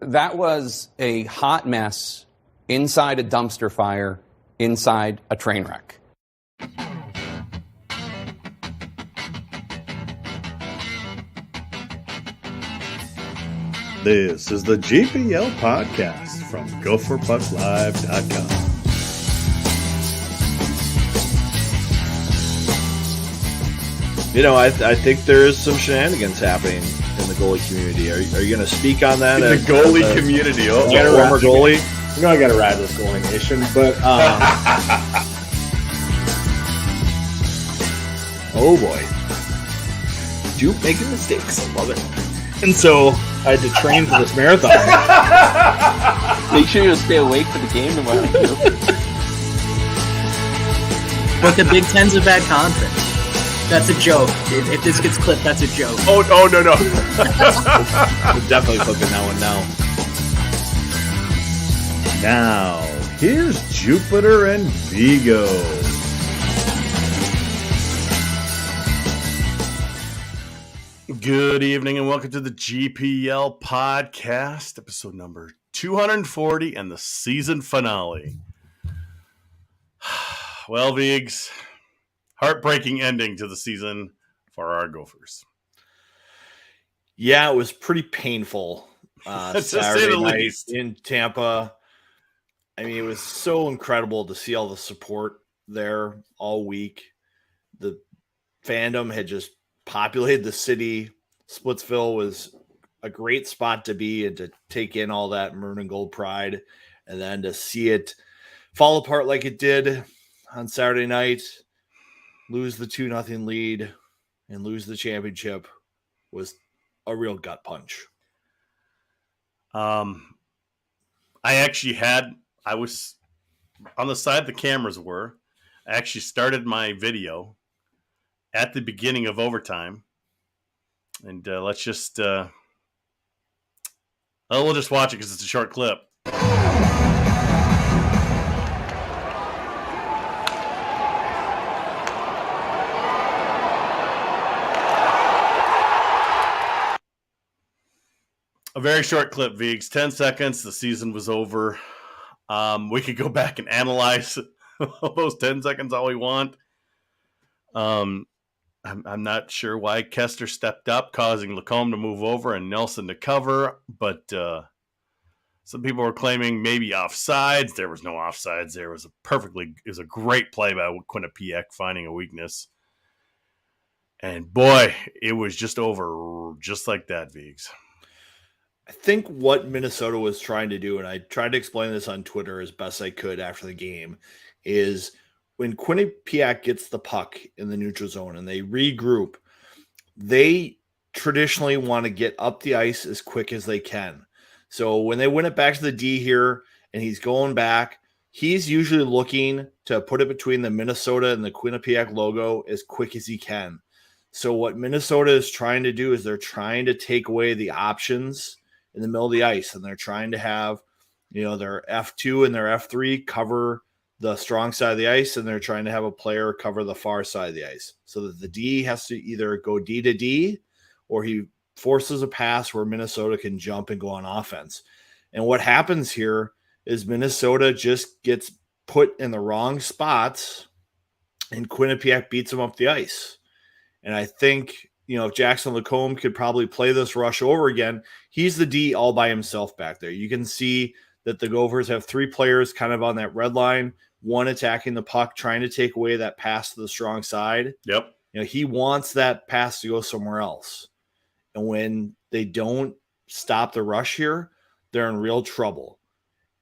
That was a hot mess inside a dumpster fire, inside a train wreck. This is the GPL podcast from GopherPuckLive.com. You know, I think there's some shenanigans happening in the goalie community. Are you going to speak on that? In the goalie community. Oh, former goalie. You know I got to ride this goalie nation, but oh boy, Jupe making mistakes. I love it. And so I had to train for this marathon. Make sure you stay awake for the game tomorrow. But the Big Ten's a bad conference. That's a joke. If this gets clipped, that's a joke. Oh no. We're definitely clipping that one now. Now, here's Jupiter and Vigo. Good evening and welcome to the GPL podcast, episode number 240 and the season finale. Well, Vigs, heartbreaking ending to the season for our Gophers. Yeah, it was pretty painful. Saturday night in Tampa. I mean, it was so incredible to see all the support there all week. The fandom had just populated the city. Splitsville was a great spot to be and to take in all that maroon and gold pride, and then to see it fall apart like it did on Saturday night, lose the 2-0 lead and lose the championship was a real gut punch. I was on the side the cameras were. I actually started my video at the beginning of overtime. And let's just, we'll just watch it because it's a short clip. A very short clip, Vigs. 10 seconds. The season was over. We could go back and analyze those 10 seconds all we want. I'm not sure why Kester stepped up, causing Lacombe to move over and Nelson to cover. But some people were claiming maybe offsides. There was no offsides. It was a great play by Quinnipiac finding a weakness. And boy, it was just over just like that, Vigs. I think what Minnesota was trying to do, and I tried to explain this on Twitter as best I could after the game, is when Quinnipiac gets the puck in the neutral zone and they regroup, they traditionally want to get up the ice as quick as they can. So when they win it back to the D here and he's going back, he's usually looking to put it between the Minnesota and the Quinnipiac logo as quick as he can. So what Minnesota is trying to do is they're trying to take away the options in the middle of the ice, and they're trying to have, their F2 and their F3 cover the strong side of the ice, and they're trying to have a player cover the far side of the ice so that the D has to either go D to D or he forces a pass where Minnesota can jump and go on offense. And what happens here is Minnesota just gets put in the wrong spots and Quinnipiac beats them up the ice. And I think, if Jackson Lacombe could probably play this rush over again, he's the D all by himself back there. You can see that the Gophers have three players kind of on that red line, one attacking the puck, trying to take away that pass to the strong side. Yep. He wants that pass to go somewhere else. And when they don't stop the rush here, they're in real trouble.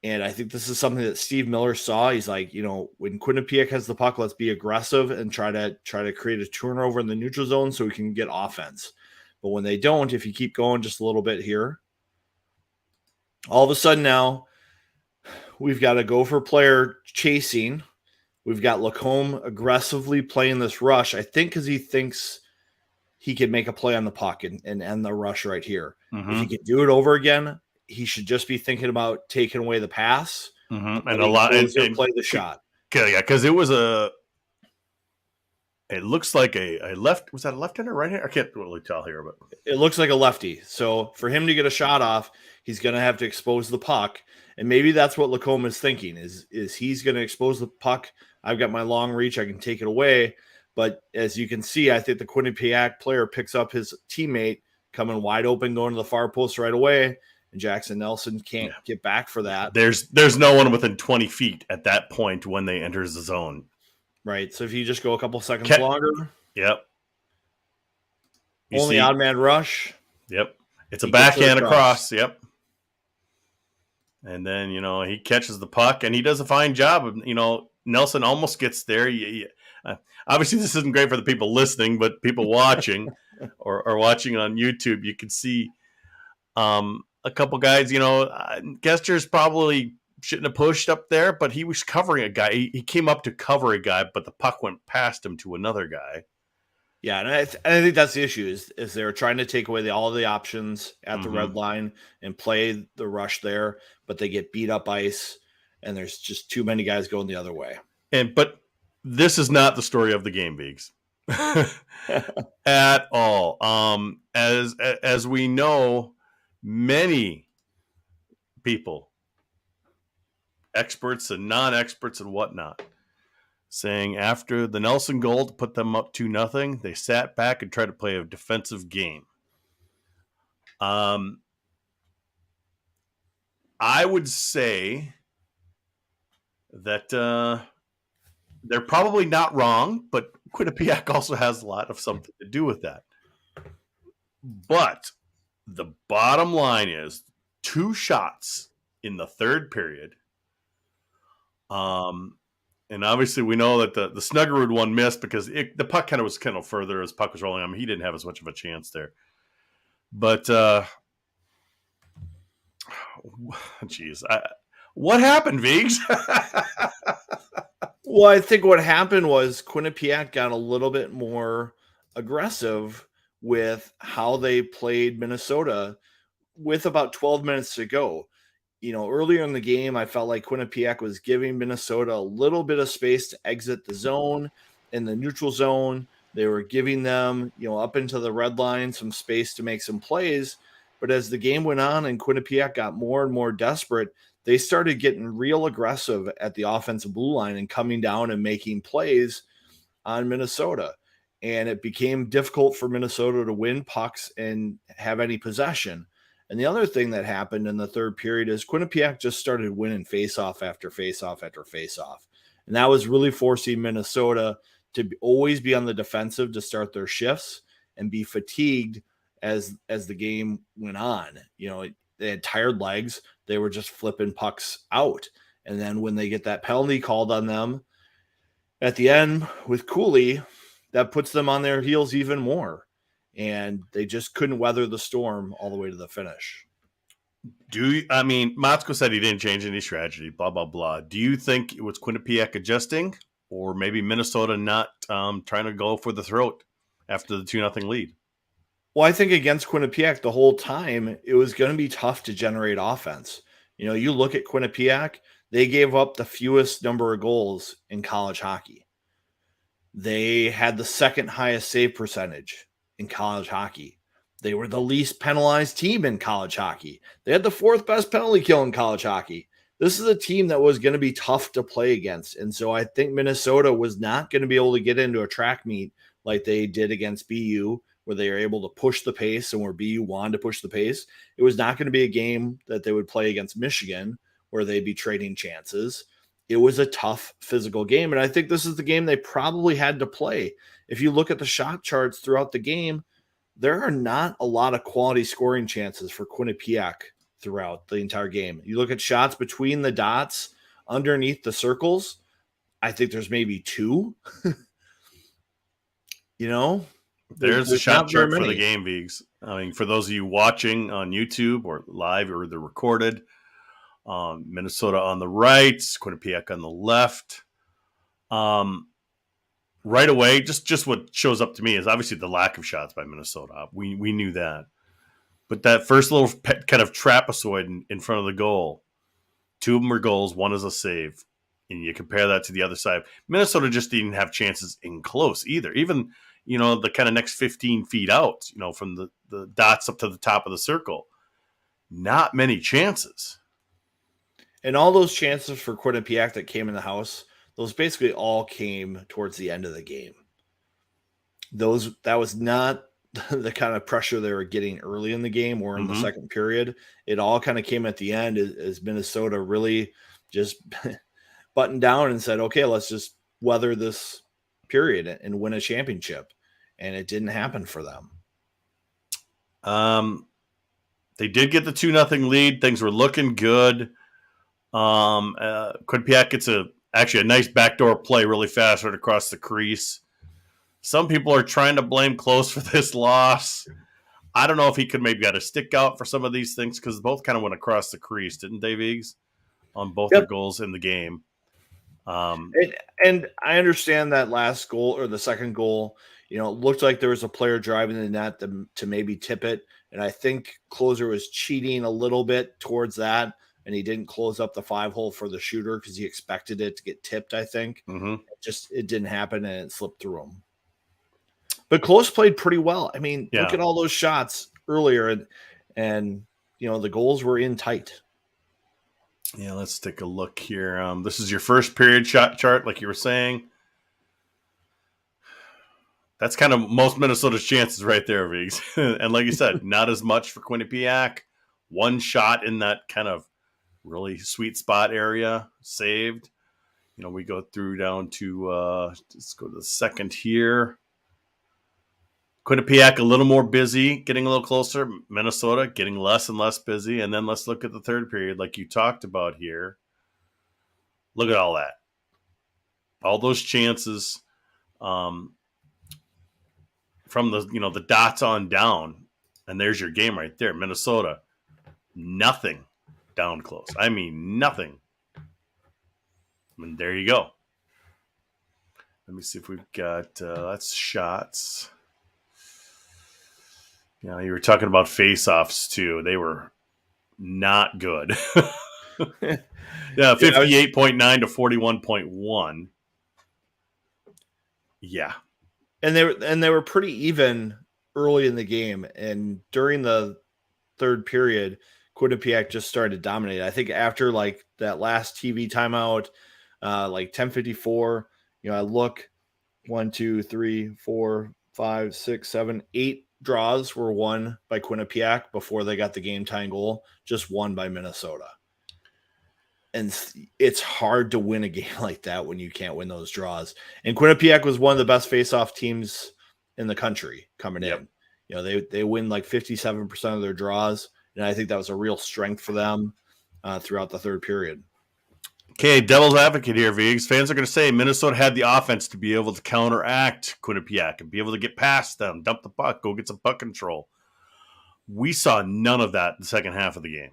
And I think this is something that Steve Miller saw. He's like, when Quinnipiac has the puck, let's be aggressive and try to create a turnover in the neutral zone so we can get offense. But when they don't, if you keep going just a little bit here, all of a sudden now we've got a Gopher player chasing. We've got Lacombe aggressively playing this rush, I think because he thinks he can make a play on the puck and end the rush right here. Mm-hmm. If he can do it over again, he should just be thinking about taking away the pass and a lot and play the shot. Yeah, because it was It looks like a left. Was that a left hand or right hand? I can't really tell here, but It looks like a lefty. So for him to get a shot off, he's going to have to expose the puck. And maybe that's what Lacombe is thinking is he's going to expose the puck. I've got my long reach. I can take it away. But as you can see, I think the Quinnipiac player picks up his teammate coming wide open, going to the far post right away. And Jackson Nelson can't get back for that. There's no one within 20 feet at that point when they enter the zone. Right. So if you just go a couple seconds longer. Yep. Only odd man rush. Yep. It's a backhand across. Yep. And then, he catches the puck and he does a fine job of, Nelson almost gets there. Obviously, this isn't great for the people listening, but people watching or watching on YouTube, you can see a couple guys, Gester's probably shouldn't have pushed up there, but he was covering a guy. He came up to cover a guy, but the puck went past him to another guy. Yeah, and I think that's the issue is they're trying to take away all the options at the red line and play the rush there, but they get beat up ice, and there's just too many guys going the other way. But this is not the story of the game, Biggs, at all. As we know, many people, experts and non-experts and whatnot, saying after the Nelson goal to put them up 2-0, they sat back and tried to play a defensive game. I would say that they're probably not wrong, but Quinnipiac also has a lot of something to do with that. But the bottom line is 2 shots in the third period. And obviously we know that the Snuggerud one missed because the puck was further as puck was rolling. I mean, he didn't have as much of a chance there. But, geez, what happened, Viggs? Well, I think what happened was Quinnipiac got a little bit more aggressive with how they played Minnesota with about 12 minutes to go. Earlier in the game, I felt like Quinnipiac was giving Minnesota a little bit of space to exit the zone. In the neutral zone, they were giving them, up into the red line, some space to make some plays. But as the game went on and Quinnipiac got more and more desperate, they started getting real aggressive at the offensive blue line and coming down and making plays on Minnesota. And it became difficult for Minnesota to win pucks and have any possession. And the other thing that happened in the third period is Quinnipiac just started winning faceoff after faceoff after faceoff. And that was really forcing Minnesota to always be on the defensive to start their shifts and be fatigued as the game went on. They had tired legs. They were just flipping pucks out. And then when they get that penalty called on them at the end with Cooley, that puts them on their heels even more. And they just couldn't weather the storm all the way to the finish. Matsko said he didn't change any strategy, blah, blah, blah. Do you think it was Quinnipiac adjusting or maybe Minnesota not trying to go for the throat after the 2-0 lead? Well, I think against Quinnipiac the whole time, it was going to be tough to generate offense. You look at Quinnipiac, they gave up the fewest number of goals in college hockey. They had the second highest save percentage in college hockey. They were the least penalized team in college hockey. They had the 4th best penalty kill in college hockey. This is a team that was going to be tough to play against. And so I think Minnesota was not going to be able to get into a track meet like they did against BU, where they were able to push the pace and where BU wanted to push the pace. It was not going to be a game that they would play against Michigan, where they'd be trading chances. It was a tough physical game. And I think this is the game they probably had to play. If you look at the shot charts throughout the game, there are not a lot of quality scoring chances for Quinnipiac throughout the entire game. You look at shots between the dots, underneath the circles, I think there's maybe 2. There's a shot chart for the game, Viggs. For those of you watching on YouTube or live or the recorded, Minnesota on the right, Quinnipiac on the left. Right away, just what shows up to me is obviously the lack of shots by Minnesota. We knew that. But that first little kind of trapezoid in front of the goal, 2 of them were goals, 1 is a save. And you compare that to the other side. Minnesota just didn't have chances in close either. Even, the kind of next 15 feet out, from the dots up to the top of the circle. Not many chances. And all those chances for Quinnipiac that came in the house, those basically all came towards the end of the game. That was not the kind of pressure they were getting early in the game or in the second period. It all kind of came at the end as Minnesota really just buttoned down and said, okay, let's just weather this period and win a championship. And it didn't happen for them. They did get the 2-0 lead. Things were looking good. Quinnipiac gets actually a nice backdoor play really fast right across the crease. Some people are trying to blame Close for this loss. I don't know if he could maybe got a stick out for some of these things because both kind of went across the crease, didn't they, Viggs? On both their goals in the game. And I understand that last goal or the second goal, it looked like there was a player driving the net to maybe tip it. And I think Closer was cheating a little bit towards that. And he didn't close up the 5-hole for the shooter because he expected it to get tipped, I think. It didn't happen and it slipped through him. But Close played pretty well. I mean, look at all those shots earlier and the goals were in tight. Yeah, let's take a look here. This is your first period shot chart, like you were saying. That's kind of most Minnesota's chances right there, Viggs. And like you said, not as much for Quinnipiac. One shot in that kind of really sweet spot area saved. We go through down to, let's go to the second here. Quinnipiac a little more busy, getting a little closer. Minnesota getting less and less busy. And then let's look at the third period like you talked about here. Look at all that. All those chances from the dots on down. And there's your game right there. Minnesota, nothing down close. I mean, nothing. And there you go. Let me see if we've got, that's shots. You were talking about face-offs, too. They were not good. 58.9 to 41.1. Yeah. And they were pretty even early in the game. And during the third period, Quinnipiac just started dominating. I think after that last TV timeout, 10:54, I look 1, 2, 3, 4, 5, 6, 7, 8 draws were won by Quinnipiac before they got the game-tying goal, just won by Minnesota. And it's hard to win a game like that when you can't win those draws. And Quinnipiac was one of the best face-off teams in the country coming in. They win 57% of their draws, and I think that was a real strength for them throughout the third period. Okay, devil's advocate here, Viggs. Fans are going to say Minnesota had the offense to be able to counteract Quinnipiac and be able to get past them, dump the puck, go get some puck control. We saw none of that in the second half of the game.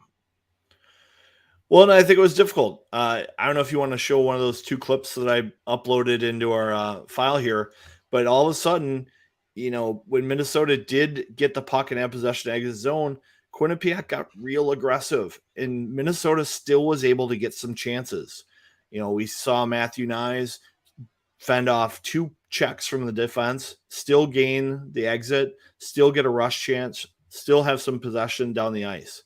Well, and I think it was difficult. I don't know if you want to show one of those two clips that I uploaded into our file here, but all of a sudden, when Minnesota did get the puck and have possession to exit zone, Quinnipiac got real aggressive, and Minnesota still was able to get some chances. We saw Matthew Nyes fend off 2 checks from the defense, still gain the exit, still get a rush chance, still have some possession down the ice.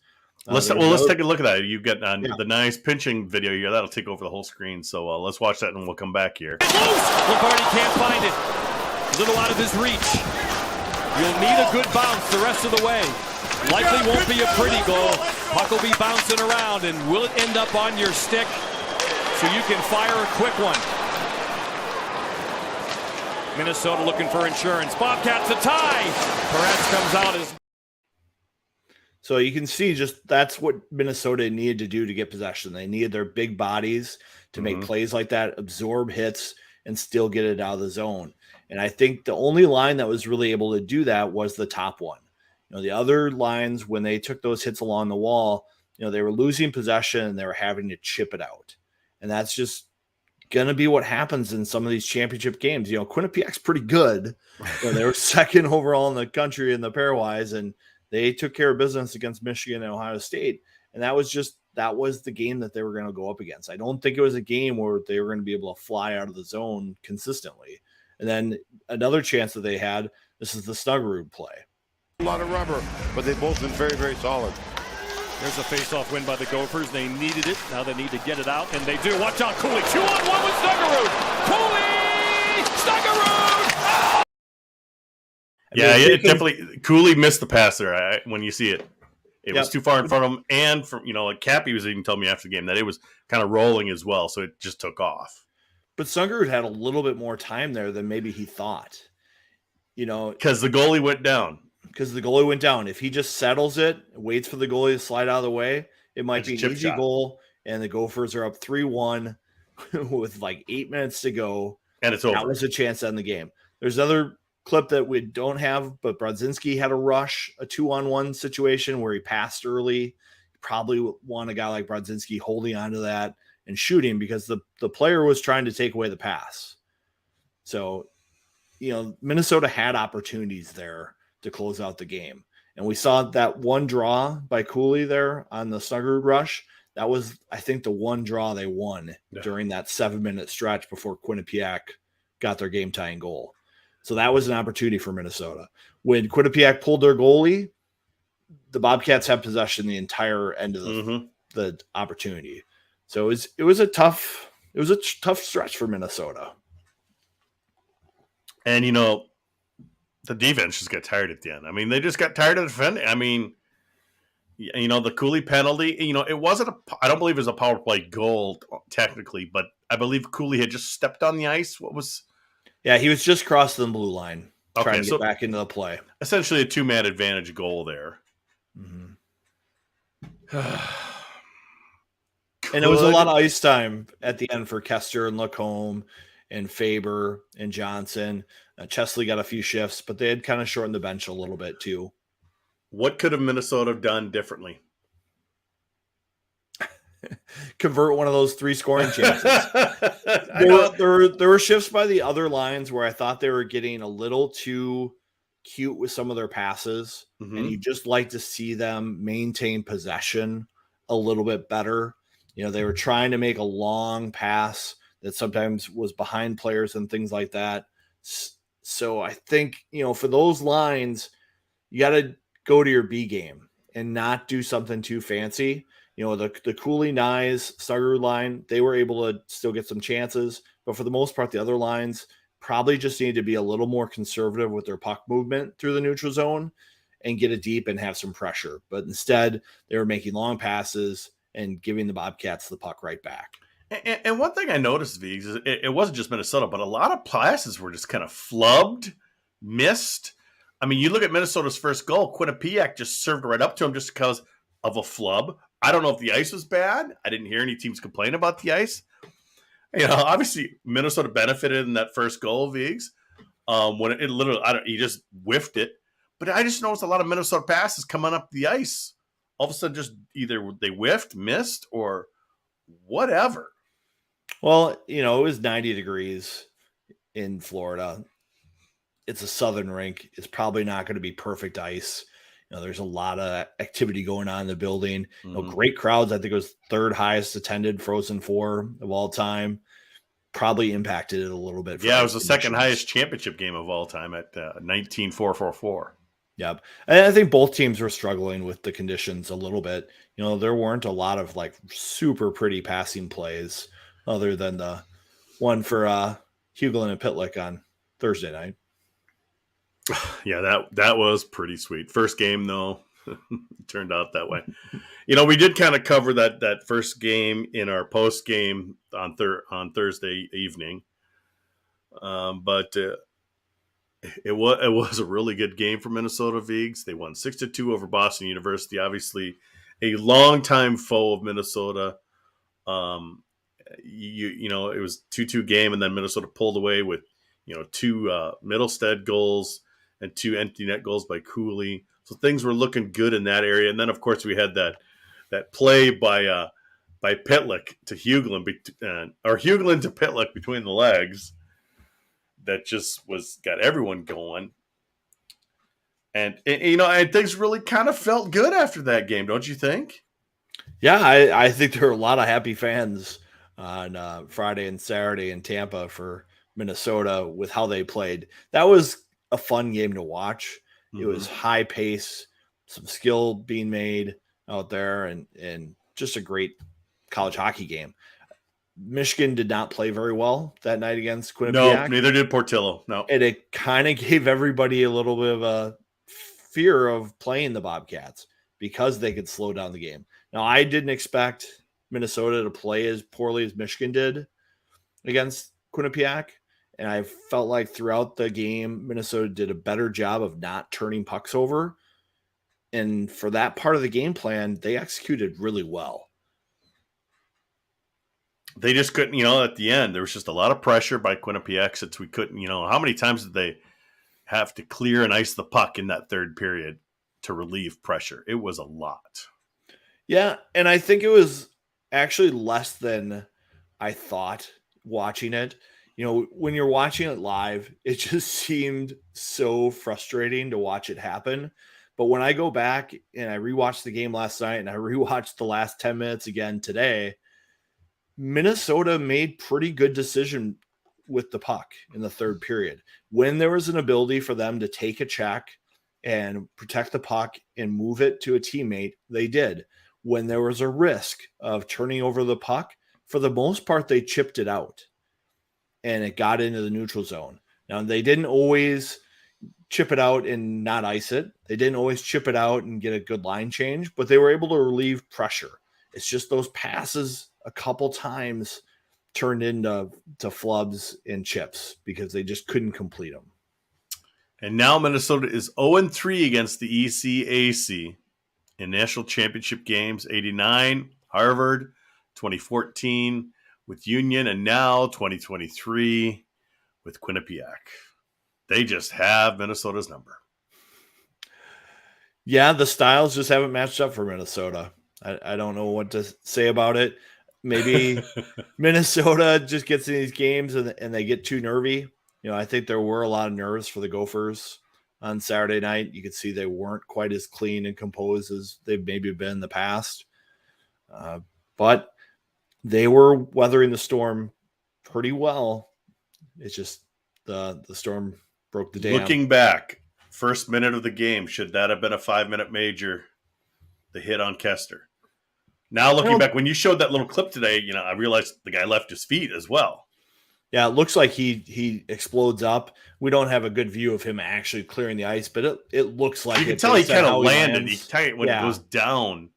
Let's take a look at that. You've got the nice pinching video here. That'll take over the whole screen. So let's watch that, and we'll come back here. Lombardi can't find it. A little out of his reach. You'll need a good bounce the rest of the way. Likely won't be a pretty goal. Puck will be bouncing around, and will it end up on your stick so you can fire a quick one? Minnesota looking for insurance. Bobcats a tie. Perez comes out as... So you can see that's what Minnesota needed to do to get possession. They needed their big bodies to make plays like that, absorb hits, and still get it out of the zone. And I think the only line that was really able to do that was the top one. The other lines, when they took those hits along the wall, they were losing possession and they were having to chip it out. And that's just going to be what happens in some of these championship games. Quinnipiac's pretty good. They were second overall in the country in the pairwise, and they took care of business against Michigan and Ohio State. And that was that was the game that they were going to go up against. I don't think it was a game where they were going to be able to fly out of the zone consistently. And then another chance that they had, this is the Snuggerud play. A lot of rubber, but they've both been very, very solid. There's a face-off win by the Gophers. They needed it. Now they need to get it out, and they do. Watch out, Cooley. 2-on-1 with Snuggerud. Cooley! Snuggerud! Oh! Yeah, it definitely. Cooley missed the pass there when you see it. It was too far in front of him. And, from like Cappy was even telling me after the game that it was kind of rolling as well, so it just took off. But Snuggerud had a little bit more time there than maybe he thought. Because the goalie went down. If he just settles it, waits for the goalie to slide out of the way, it might be an easy goal. And the Gophers are up 3-1 with like 8 minutes to go. And it's over. That was a chance to end the game. There's another clip that we don't have, but Brodzinski had a 2-on-1 situation where he passed early. You probably want a guy like Brodzinski holding onto that and shooting because the player was trying to take away the pass. So, Minnesota had opportunities there to close out the game. And we saw that one draw by Cooley there on the Snuggerud rush. That was, I think, the one draw they won during that 7-minute stretch before Quinnipiac got their game-tying goal. So that was an opportunity for Minnesota. When Quinnipiac pulled their goalie, the Bobcats had possession the entire end of the opportunity. So it was a tough stretch for Minnesota. And the defense just got tired at the end. I mean, they just got tired of defending. I mean, the Cooley penalty, it wasn't I don't believe it was a power play goal technically, but I believe Cooley had just stepped on the ice. Yeah, he was just crossing the blue line, trying to get back into the play. Essentially a 2-man advantage goal there. Mm-hmm. And it was a lot of ice time at the end for Kester and Lacombe and Faber and Johnson. Chesley got a few shifts, but they had kind of shortened the bench a little bit too. What could have Minnesota done differently? Convert one of those 3 scoring chances. There were shifts by the other lines where I thought they were getting a little too cute with some of their passes, and you just like to see them maintain possession a little bit better. They were trying to make a long pass that sometimes was behind players and things like that. So I think, for those lines, you got to go to your B game and not do something too fancy. The Cooley, Nyes, Snuggerud line, they were able to still get some chances. But for the most part, the other lines probably just need to be a little more conservative with their puck movement through the neutral zone and get it deep and have some pressure. But instead, they were making long passes and giving the Bobcats the puck right back. And one thing I noticed, Viggs, is it wasn't just Minnesota, but a lot of passes were just kind of flubbed, missed. I mean, you look at Minnesota's first goal, Quinnipiac just served right up to him just because of a flub. I don't know if the ice was bad. I didn't hear any teams complain about the ice. Obviously Minnesota benefited in that first goal, Viggs. When it literally, he just whiffed it. But I just noticed a lot of Minnesota passes coming up the ice. All of a sudden, just either they whiffed, missed, or whatever. Well, it was 90 degrees in Florida. It's a southern rink. It's probably not going to be perfect ice. There's a lot of activity going on in the building. Great crowds. I think it was 3rd highest attended Frozen 4 of all time. Probably impacted it a little bit. Yeah, it was the 2nd highest championship game of all time at 19-4-4-4. Yep. And I think both teams were struggling with the conditions a little bit. There weren't a lot of super pretty passing plays other than the one for Hughlin and Pitlick on Thursday night. Yeah, that was pretty sweet. First game, though, turned out that way. We did kind of cover that first game in our post game on Thursday evening, but it was a really good game for Minnesota Viggs. They won 6-2 over Boston University. Obviously, a longtime foe of Minnesota. It was 2-2 game, and then Minnesota pulled away with 2 Middlestead goals and 2 empty net goals by Cooley. So things were looking good in that area. And then, of course, we had that play by Pitlick to Hughlin, or Hughlin to Pitlick between the legs that just got everyone going. And things really kind of felt good after that game, don't you think? Yeah, I think there are a lot of happy fans on Friday and Saturday in Tampa for Minnesota with how they played. That was a fun game to watch. It was high pace, some skill being made out there, and just a great college hockey game. Michigan did not play very well that night against No, Quinnipiac, neither did Portillo. No. and it kind of gave everybody a little bit of a fear of playing the Bobcats because they could slow down the game. Now, I didn't expect Minnesota to play as poorly as Michigan did against Quinnipiac, and I felt like throughout the game, Minnesota did a better job of not turning pucks over. And for that part of the game plan, they executed really well. They just couldn't, at the end, there was just a lot of pressure by Quinnipiac since we couldn't, how many times did they have to clear and ice the puck in that third period to relieve pressure? It was a lot. Yeah, and I think it was actually less than I thought watching it. When you're watching it live, it just seemed so frustrating to watch it happen. But when I go back and I rewatched the game last night and I rewatched the last 10 minutes again today, Minnesota made pretty good decision with the puck in the third period. When there was an ability for them to take a check and protect the puck and move it to a teammate, they did. When there was a risk of turning over the puck, for the most part, they chipped it out and it got into the neutral zone. Now, they didn't always chip it out and not ice it. They didn't always chip it out and get a good line change, but they were able to relieve pressure. It's just those passes a couple times turned into flubs and chips because they just couldn't complete them. And now Minnesota is 0-3 against the ECAC in national championship games, 89, Harvard, 2014 with Union, and now 2023 with Quinnipiac. They just have Minnesota's number. Yeah, the styles just haven't matched up for Minnesota. I don't know what to say about it. Maybe Minnesota just gets in these games and they get too nervy. I think there were a lot of nerves for the Gophers on Saturday night. You could see they weren't quite as clean and composed as they've maybe been in the past. But they were weathering the storm pretty well. It's just the storm broke the dam. Looking back, first minute of the game, should that have been a 5-minute major? The hit on Kester. Now looking back, when you showed that little clip today, I realized the guy left his feet as well. Yeah, it looks like he explodes up. We don't have a good view of him actually clearing the ice, but it looks like you can tell he kind of landed. When it goes down.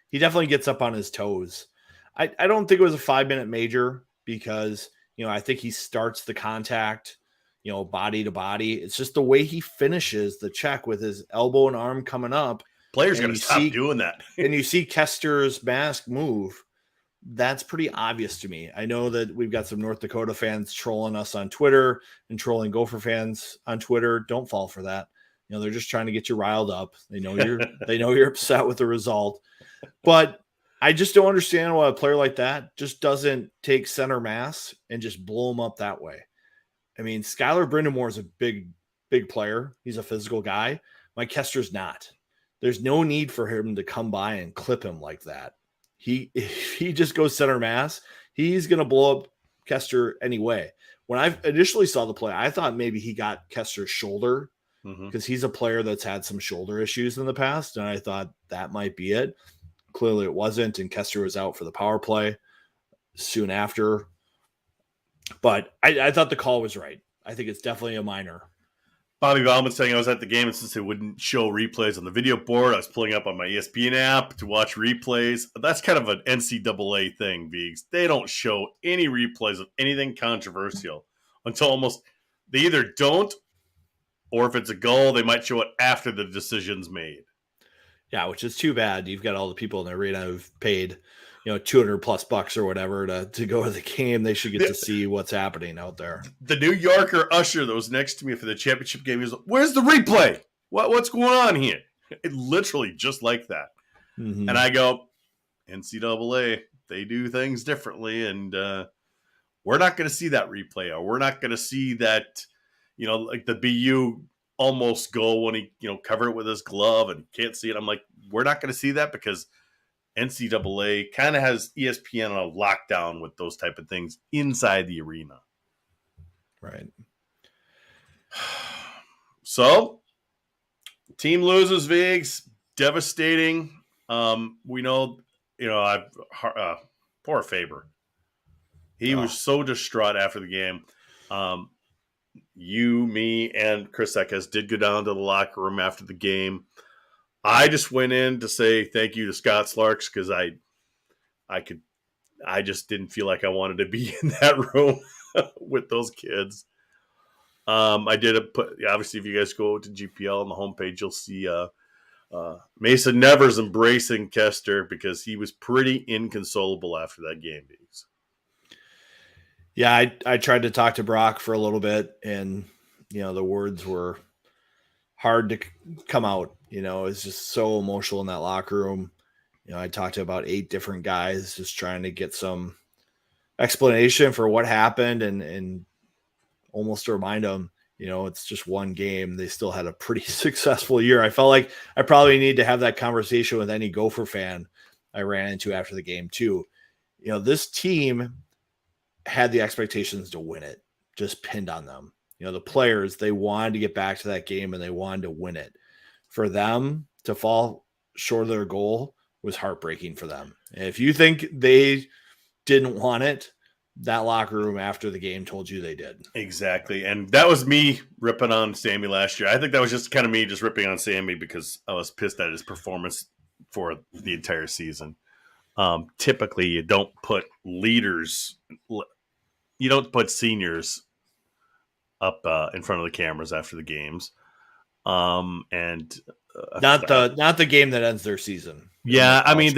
He definitely gets up on his toes. I don't think it was a 5-minute major because, I think he starts the contact, body to body. It's just the way he finishes the check with his elbow and arm coming up. Players got to stop doing that. And you see Kester's mask move. That's pretty obvious to me. I know that we've got some North Dakota fans trolling us on Twitter and trolling Gopher fans on Twitter. Don't fall for that. They're just trying to get you riled up. They know you're upset with the result. But I just don't understand why a player like that just doesn't take center mass and just blow him up that way. I mean, Skylar Brindamore is a big player. He's a physical guy. Mike Kester's not. There's no need for him to come by and clip him like that. If he just goes center mass, he's going to blow up Kester anyway. When I initially saw the play, I thought maybe he got Kester's shoulder because he's a player that's had some shoulder issues in the past, and I thought that might be it. Clearly it wasn't, and Kester was out for the power play soon after. But I thought the call was right. I think it's definitely a minor. Bobby Bauman saying I was at the game, and since they wouldn't show replays on the video board, I was pulling up on my ESPN app to watch replays. That's kind of an NCAA thing, Viggs. They don't show any replays of anything controversial until they either don't, or if it's a goal, they might show it after the decision's made. Yeah, which is too bad. You've got all the people in the arena who've paid, $200+ or whatever to go to the game. They should get to see what's happening out there. The New Yorker usher that was next to me for the championship game, he was like, "Where's the replay? What's going on here?" It literally just like that. Mm-hmm. And I go, NCAA, they do things differently, and we're not going to see that replay, or we're not going to see that, like the BU almost goal when he, covered it with his glove and can't see it. I'm like, we're not going to see that because NCAA kind of has ESPN on a lockdown with those type of things inside the arena. Right. So, team loses, Vigs. Devastating. We know, poor Faber. He was so distraught after the game. You, me, and Chris Eckes did go down to the locker room after the game. I just went in to say thank you to Scott Slarks because I just didn't feel like I wanted to be in that room with those kids. I did obviously if you guys go to GPL on the homepage, you'll see Mason Nevers embracing Kester because he was pretty inconsolable after that game. Yeah, I tried to talk to Brock for a little bit, and the words were hard to come out. It's just so emotional in that locker room. I talked to about 8 different guys just trying to get some explanation for what happened and almost to remind them, it's just one game. They still had a pretty successful year. I felt like I probably need to have that conversation with any Gopher fan I ran into after the game too. This team had the expectations to win it, just pinned on them. The players, they wanted to get back to that game and they wanted to win it. For them to fall short of their goal was heartbreaking for them. And if you think they didn't want it, that locker room after the game told you they did. Exactly. And that was me ripping on Sammy last year. I think that was just kind of me just ripping on Sammy because I was pissed at his performance for the entire season. Typically, you don't put seniors up in front of the cameras after the games. Not the game that ends their season. Yeah, I mean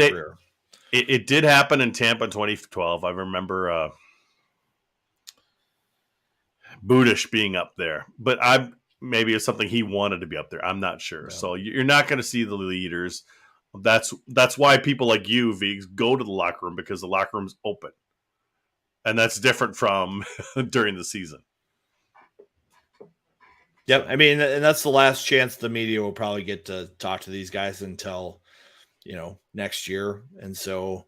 it did happen in Tampa in 2012. I remember Budish being up there, but maybe it's something he wanted to be up there. I'm not sure. Yeah. So you're not going to see the leaders. That's why people like you, Vigs, go to the locker room because the locker room's open, and that's different from during the season. Yep. I mean, and that's the last chance the media will probably get to talk to these guys until, next year. And so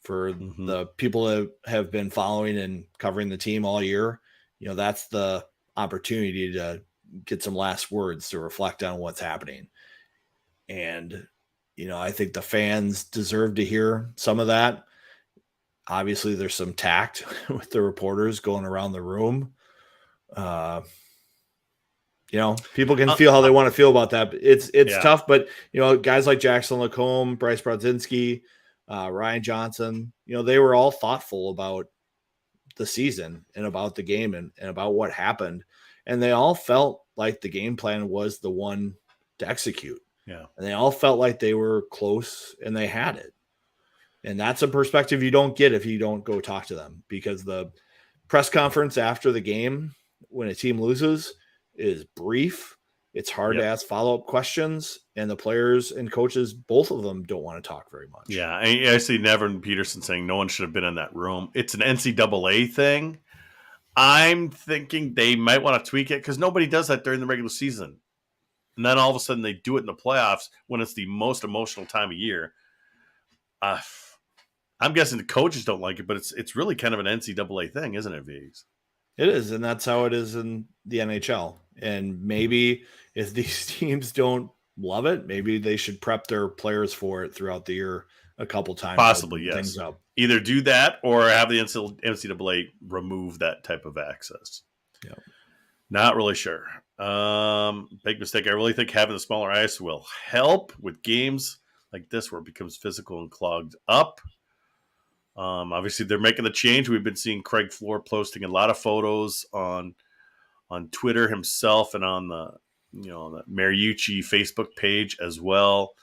for the people that have been following and covering the team all year, that's the opportunity to get some last words to reflect on what's happening. And, I think the fans deserve to hear some of that. Obviously, there's some tact with the reporters going around the room. People can feel how they want to feel about that. But it's tough, but guys like Jackson Lacombe, Bryce Brodzinski, Ryan Johnson, they were all thoughtful about the season and about the game and about what happened. And they all felt like the game plan was the one to execute. Yeah. And they all felt like they were close and they had it. And that's a perspective you don't get if you don't go talk to them, because the press conference after the game, when a team loses, is brief. It's hard to ask follow-up questions, and the players and coaches, both of them, don't want to talk very much. Yeah, I see Nevin Peterson saying no one should have been in that room. It's an NCAA thing. I'm thinking they might want to tweak it because nobody does that during the regular season. And then all of a sudden they do it in the playoffs when it's the most emotional time of year. I'm guessing the coaches don't like it, but it's really kind of an NCAA thing, isn't it, Vigs? It is, and that's how it is in the NHL. And maybe if these teams don't love it, maybe they should prep their players for it throughout the year a couple times. Possibly, yes. Either do that or have the NCAA remove that type of access. Yeah. Not really sure. Big mistake. I really think having the smaller ice will help with games like this where it becomes physical and clogged up. Obviously, they're making the change. We've been seeing Craig Floor posting a lot of photos on Twitter himself and on the Mariucci Facebook page as well.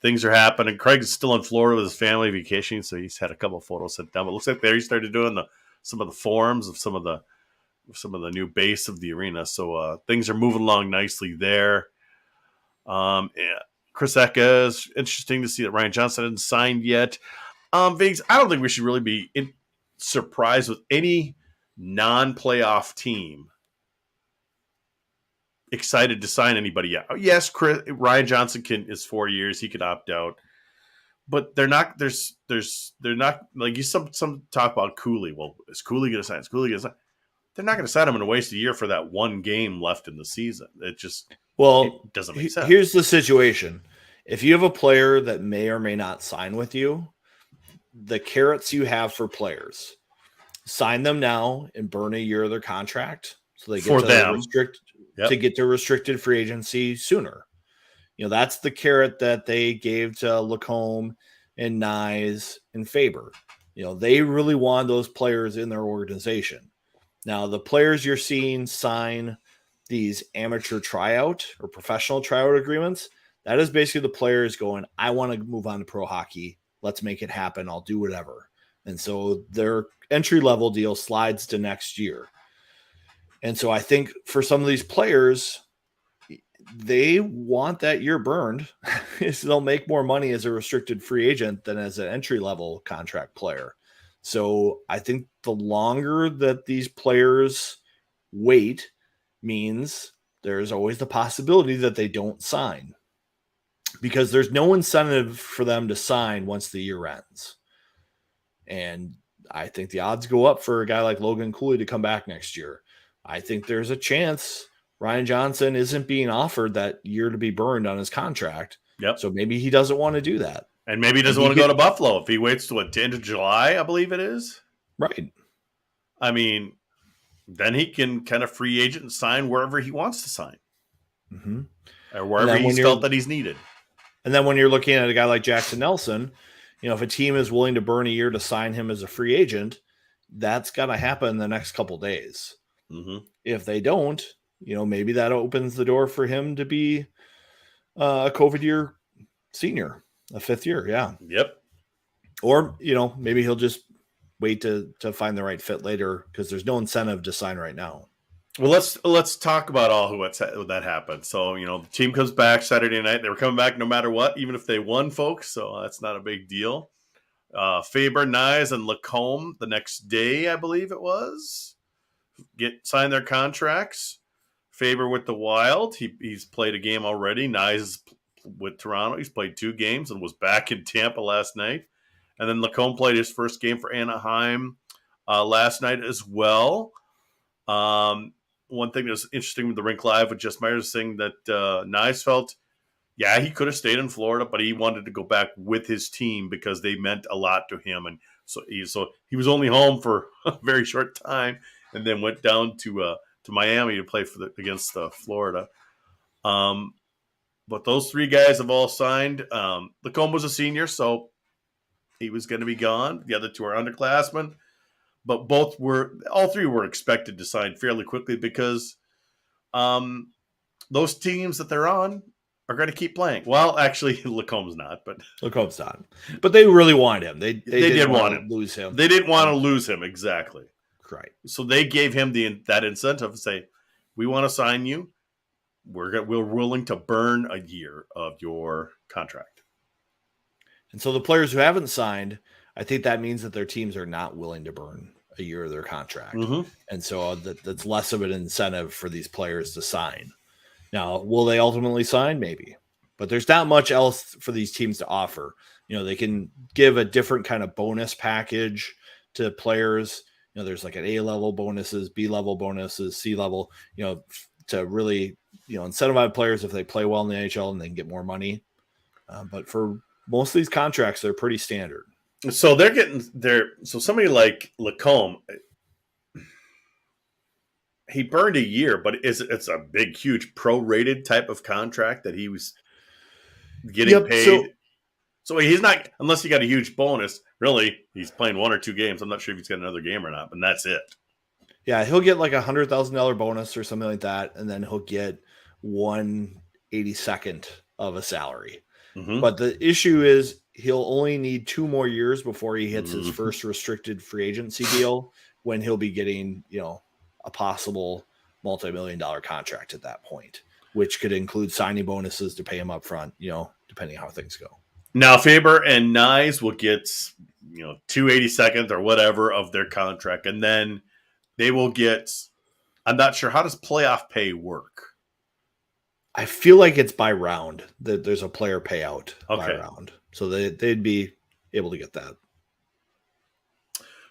Things are happening. Craig is still in Florida with his family vacationing, so he's had a couple of photos sent down. But it looks like there he started doing some of the forums of some of the new base of the arena. So things are moving along nicely there. Chris Eckes, interesting to see that Ryan Johnson hasn't signed yet. Vigs, I don't think we should really be surprised with any non-playoff team excited to sign anybody yet. Yes, Ryan Johnson is 4 years. He could opt out. But they're not. They're not like you. Some talk about Cooley. Well, is Cooley going to sign? Is Cooley going to sign? They're not going to sign him and waste a year for that one game left in the season. It doesn't make sense. Here's the situation: if you have a player that may or may not sign with you, the carrots you have for players, sign them now and burn a year of their contract so they get to get to restricted free agency sooner. That's the carrot that they gave to Lacombe and Nyes and Faber. They really want those players in their organization. Now, the players you're seeing sign these amateur tryout or professional tryout agreements, that is basically the players going, I want to move on to pro hockey. Let's make it happen. I'll do whatever. And so their entry-level deal slides to next year. And so I think for some of these players, they want that year burned. So they'll make more money as a restricted free agent than as an entry-level contract player. So I think the longer that these players wait means there's always the possibility that they don't sign, because there's no incentive for them to sign once the year ends. And I think the odds go up for a guy like Logan Cooley to come back next year. I think there's a chance Ryan Johnson isn't being offered that year to be burned on his contract. Yep. So maybe he doesn't want to do that. And maybe he doesn't want to go to Buffalo if he waits to the end of July, I believe it is. Right. I mean, then he can kind of free agent and sign wherever he wants to sign. Mm-hmm. Or wherever he's felt that he's needed. And then when you're looking at a guy like Jackson Nelson, if a team is willing to burn a year to sign him as a free agent, that's got to happen in the next couple days. Mm-hmm. If they don't, maybe that opens the door for him to be a COVID year senior, a fifth year. Yeah. Yep. Or, maybe he'll just wait to find the right fit later because there's no incentive to sign right now. Well, let's talk about what that happened. So, the team comes back Saturday night. They were coming back no matter what, even if they won, folks. So that's not a big deal. Faber, Nyes, and Lacombe the next day, I believe it was, signed their contracts. Faber with the Wild. He's played a game already. Nyes with Toronto. He's played 2 games and was back in Tampa last night. And then Lacombe played his first game for Anaheim last night as well. One thing that was interesting with the Rink Live with Jess Myers saying that Nyes felt, he could have stayed in Florida, but he wanted to go back with his team because they meant a lot to him. And so he was only home for a very short time and then went down to Miami to play against Florida. But those 3 guys have all signed. Lacombe was a senior, so he was going to be gone. The other 2 are underclassmen. But all 3 were expected to sign fairly quickly because those teams that they're on are going to keep playing. Well, actually, Lacombe's not. But Lacombe's not. But they really wanted him. They did want to lose him. They didn't want to lose him, exactly. Right. So they gave him that incentive to say, we want to sign you. We're willing to burn a year of your contract. And so the players who haven't signed, I think that means that their teams are not willing to burn a year of their contract. Mm-hmm. And so that's less of an incentive for these players to sign. Now, will they ultimately sign? Maybe. But there's not much else for these teams to offer. They can give a different kind of bonus package to players. There's like an A-level bonuses, B-level bonuses, C-level, to really, incentivize players if they play well in the NHL and they can get more money. But for most of these contracts, they're pretty standard. So they're getting so somebody like Lacombe, he burned a year, but it's a big, huge prorated type of contract that he was getting paid. So he's not, unless he got a huge bonus, really, he's playing 1 or 2 games. I'm not sure if he's got another game or not, but that's it. Yeah, he'll get like $100,000 bonus or something like that, and then he'll get 1/82nd of a salary. Mm-hmm. But the issue is he'll only need 2 more years before he hits his first restricted free agency deal, when he'll be getting, a possible multi-million-dollar contract at that point, which could include signing bonuses to pay him up front, depending on how things go. Now, Faber and Nyes will get, 2/82nd or whatever of their contract, and then they will get, I'm not sure, how does playoff pay work? I feel like it's by round. That there's a player payout by Okay. round, so they'd be able to get that.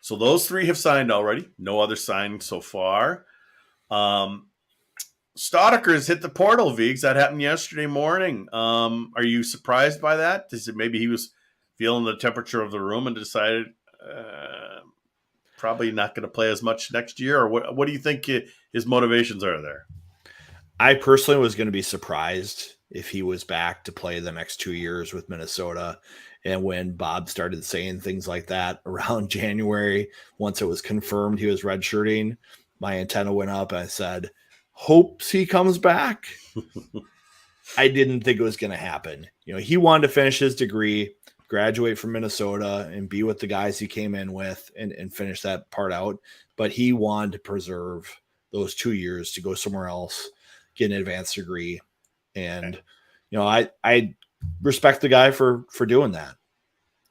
So those 3 have signed already. No other signed so far. Stodderker's hit the portal, Viggs. That happened yesterday morning. Are you surprised by that? Maybe he was feeling the temperature of the room and decided probably not going to play as much next year? Or what do you think his motivations are there? I personally was going to be surprised if he was back to play the next 2 years with Minnesota. And when Bob started saying things like that around January, once it was confirmed he was redshirting, my antenna went up. I said, hopes he comes back. I didn't think it was going to happen. He wanted to finish his degree, graduate from Minnesota, and be with the guys he came in with and finish that part out. But he wanted to preserve those 2 years to go somewhere else, get an advanced degree. And, I respect the guy for doing that.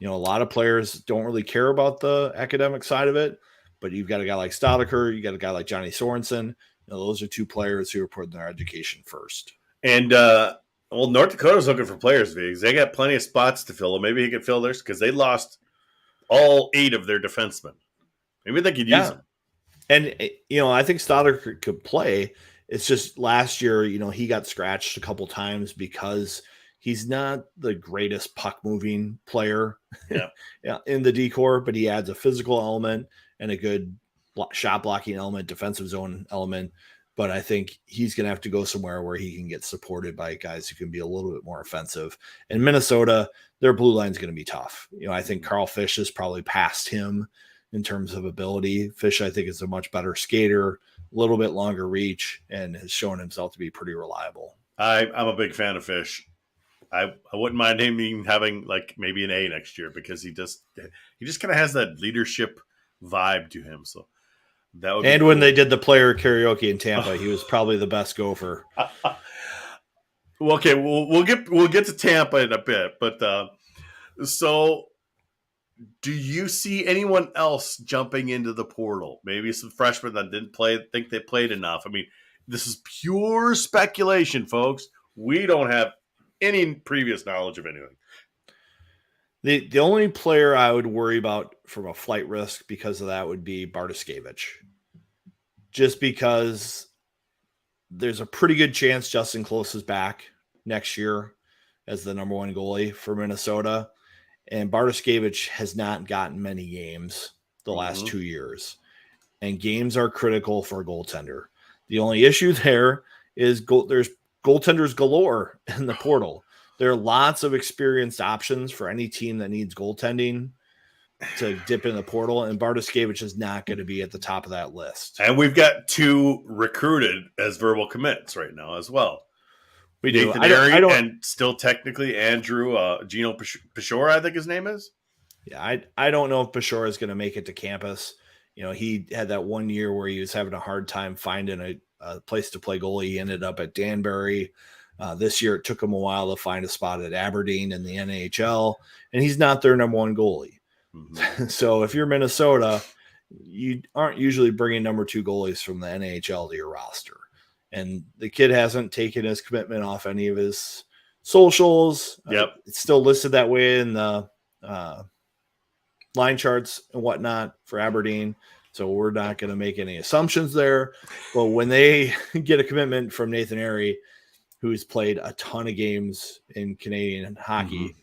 A lot of players don't really care about the academic side of it, but you've got a guy like Stoddeker, you got a guy like Johnny Sorensen. Those are 2 players who are putting their education first. And, North Dakota's looking for players, Viggs. They got plenty of spots to fill. Maybe he could fill theirs because they lost all 8 of their defensemen. Maybe they could use them. And, I think Stoddeker could play. It's just last year, he got scratched a couple times because he's not the greatest puck moving player in the D-corps, but he adds a physical element and a good shot blocking element, defensive zone element. But I think he's going to have to go somewhere where he can get supported by guys who can be a little bit more offensive. In Minnesota, their blue line is going to be tough. I think Carl Fish is probably past him in terms of ability. Fish, I think, is a much better skater, a little bit longer reach, and has shown himself to be pretty reliable. I'm a big fan of Fish. I wouldn't mind him having like maybe an A next year because he just kind of has that leadership vibe to him. So that would. And when they did the player karaoke in Tampa, he was probably the best gopher. Well, okay, we'll get to Tampa in a bit, but so do you see anyone else jumping into the portal? Maybe some freshmen that didn't think they played enough. I mean, this is pure speculation, folks. We don't have any previous knowledge of anything. The only player I would worry about from a flight risk because of that would be Bartoszkiewicz. Just because there's a pretty good chance Justin Close is back next year as the number 1 goalie for Minnesota. And Bartoszkiewicz has not gotten many games the last 2 years. And games are critical for a goaltender. The only issue there is there's goaltenders galore in the portal. There are lots of experienced options for any team that needs goaltending to dip in the portal, and Bartoszkiewicz is not going to be at the top of that list. And we've got 2 recruited as verbal commits right now as well. We do. Nathan Airy and still technically Andrew Gino Pashore, I think his name is. Yeah, I don't know if Pashore is going to make it to campus. He had that 1 year where he was having a hard time finding a place to play goalie. He ended up at Danbury. This year, it took him a while to find a spot at Aberdeen in the NHL, and he's not their number 1 goalie. Mm-hmm. So if you're Minnesota, you aren't usually bringing number 2 goalies from the NHL to your roster. And the kid hasn't taken his commitment off any of his socials. Yep. It's still listed that way in the line charts and whatnot for Aberdeen. So we're not going to make any assumptions there. But when they get a commitment from Nathan Airy, who's played a ton of games in Canadian hockey,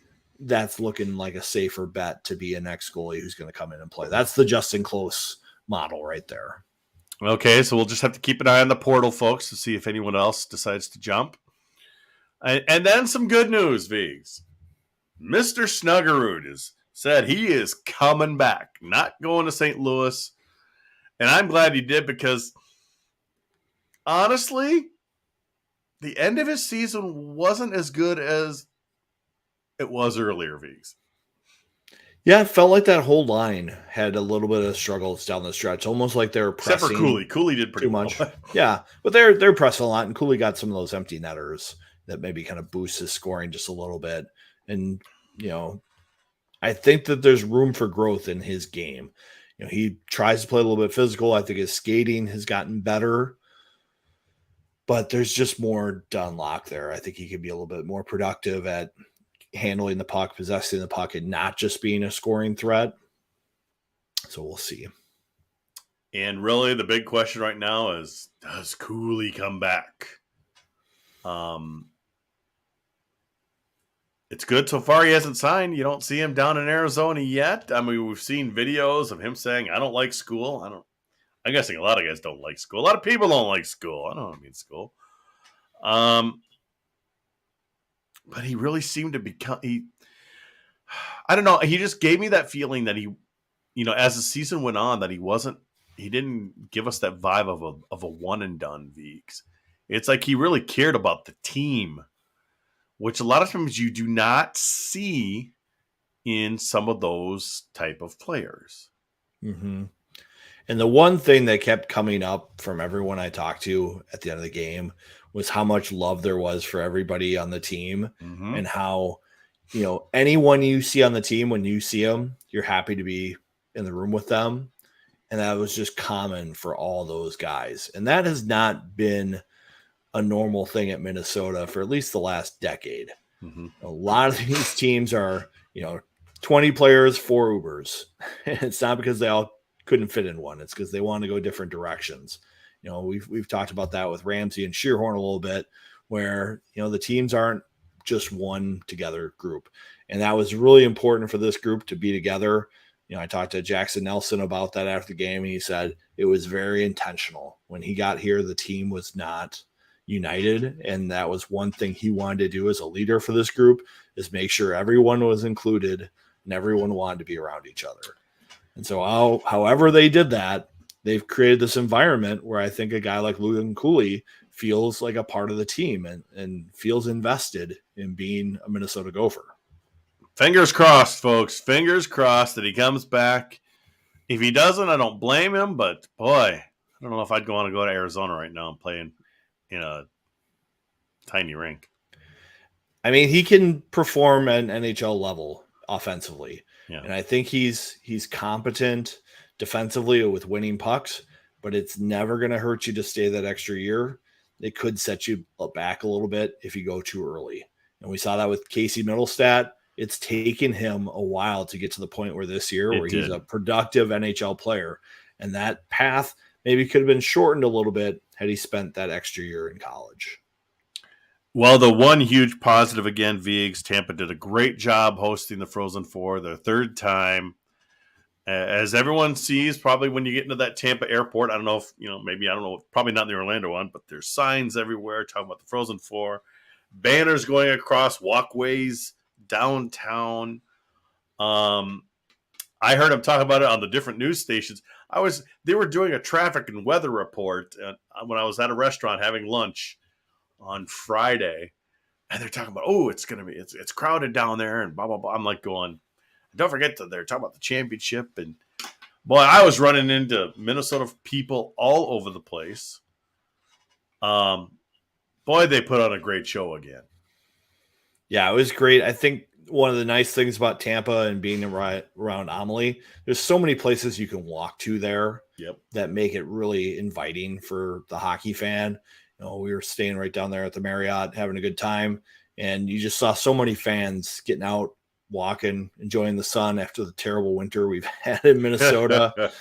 that's looking like a safer bet to be a next goalie who's going to come in and play. That's the Justin Close model right there. Okay, so we'll just have to keep an eye on the portal, folks, to see if anyone else decides to jump. And then some good news, Viggs. Mr. Snuggerud has said he is coming back, not going to St. Louis. And I'm glad he did because, honestly, the end of his season wasn't as good as it was earlier, Viggs. Yeah, it felt like that whole line had a little bit of struggles down the stretch, almost like they were pressing. Except for Cooley. Cooley did pretty much. Well. Yeah, but they're pressing a lot, and Cooley got some of those empty netters that maybe kind of boosts his scoring just a little bit. And, I think that there's room for growth in his game. He tries to play a little bit physical. I think his skating has gotten better. but there's just more to unlock there. I think he could be a little bit more productive at handling the puck, possessing the puck, and not just being a scoring threat. So we'll see. And really, the big question right now is, does Cooley come back? It's good so far he hasn't signed. You don't see him down in Arizona yet. I mean, we've seen videos of him saying, I don't like school. I'm guessing a lot of guys don't like school. A lot of people don't like school. I don't mean school. But he really seemed to become, I don't know. He just gave me that feeling that he, as the season went on, that he didn't give us that vibe of a one and done Vigs. It's like he really cared about the team, which a lot of times you do not see in some of those type of players. Mm-hmm. And the one thing that kept coming up from everyone I talked to at the end of the game was how much love there was for everybody on the team, and how, anyone you see on the team, when you see them, you're happy to be in the room with them. And that was just common for all those guys. And that has not been a normal thing at Minnesota for at least the last decade. Mm-hmm. A lot of these teams are, 20 players, 4 Ubers. It's not because they all couldn't fit in one. It's because they want to go different directions. We've talked about that with Ramsey and Shearhorn a little bit, where, the teams aren't just one together group. And that was really important for this group to be together. I talked to Jackson Nelson about that after the game, and he said it was very intentional. When he got here, the team was not united, and that was one thing he wanted to do as a leader for this group, is make sure everyone was included and everyone wanted to be around each other. And so however they did that, they've created this environment where I think a guy like Logan Cooley feels like a part of the team and feels invested in being a Minnesota Gopher. Fingers crossed, folks. Fingers crossed that he comes back. If he doesn't, I don't blame him, but boy, I don't know if I'd want to go to Arizona right now and play in a tiny rink. I mean, he can perform at an NHL level offensively. Yeah. And I think he's competent defensively with winning pucks, but it's never going to hurt you to stay that extra year. It could set you back a little bit if you go too early. And we saw that with Casey Middlestat. It's taken him a while to get to the point where this year where he's a productive NHL player. And that path maybe could have been shortened a little bit had he spent that extra year in college. Well, the one huge positive again, Vigs, Tampa did a great job hosting the Frozen Four, their third time. As everyone sees, probably when you get into that Tampa airport, I don't know if, probably not in the Orlando one, but there's signs everywhere talking about the Frozen Four, banners going across walkways downtown. I heard him talk about it on the different news stations. They were doing a traffic and weather report when I was at a restaurant having lunch on Friday, and they're talking about, it's crowded down there and blah blah blah. I'm like going, don't forget that they're talking about the championship, and boy, I was running into Minnesota people all over the place. Boy, they put on a great show again. Yeah, it was great. I think one of the nice things about Tampa and being around Amelie, there's so many places you can walk to there that make it really inviting for the hockey fan. We were staying right down there at the Marriott, having a good time, and you just saw so many fans getting out, walking, enjoying the sun after the terrible winter we've had in Minnesota.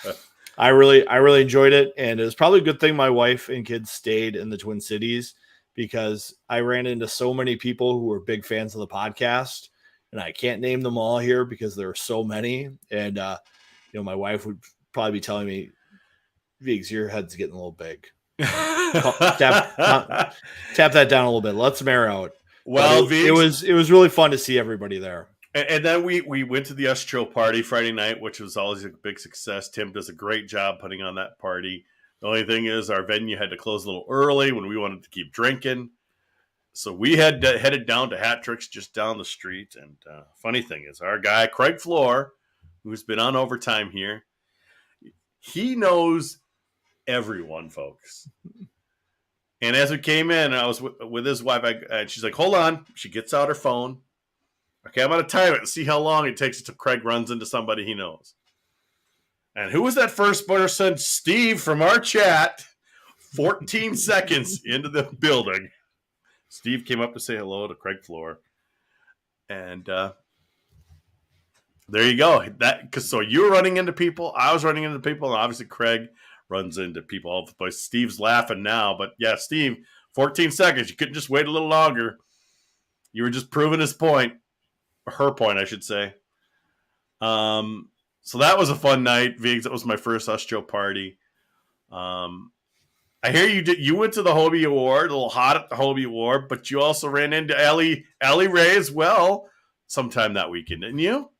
I really enjoyed it, and it was probably a good thing my wife and kids stayed in the Twin Cities, because I ran into so many people who were big fans of the podcast, and I can't name them all here because there are so many. And my wife would probably be telling me, "Vigs, your head's getting a little big. tap that down a little bit. Let some air out." Well, it was really fun to see everybody there. And then we went to the Ustro party Friday night, which was always a big success. Tim does a great job putting on that party. The only thing is our venue had to close a little early when we wanted to keep drinking. So we headed down to Hat Tricks just down the street. And funny thing is, our guy, Craig Floor, who's been on overtime here, he knows everyone, folks. And as we came in, I was with his wife, and she's like, hold on. She gets out her phone. Okay, I'm going to time it and see how long it takes until Craig runs into somebody he knows. And who was that first person? Steve from our chat. 14 seconds into the building, Steve came up to say hello to Craig Floor. And there you go. So you were running into people, I was running into people, and obviously Craig runs into people all over the place. Steve's laughing now, but yeah, Steve, 14 seconds. You couldn't just wait a little longer. You were just proving his point, or her point, I should say. So that was a fun night, Viggs. That was my first Ustro party. I hear you went to the Hobie Award, a little hot at the Hobie Award, but you also ran into Ellie Ray as well sometime that weekend, didn't you?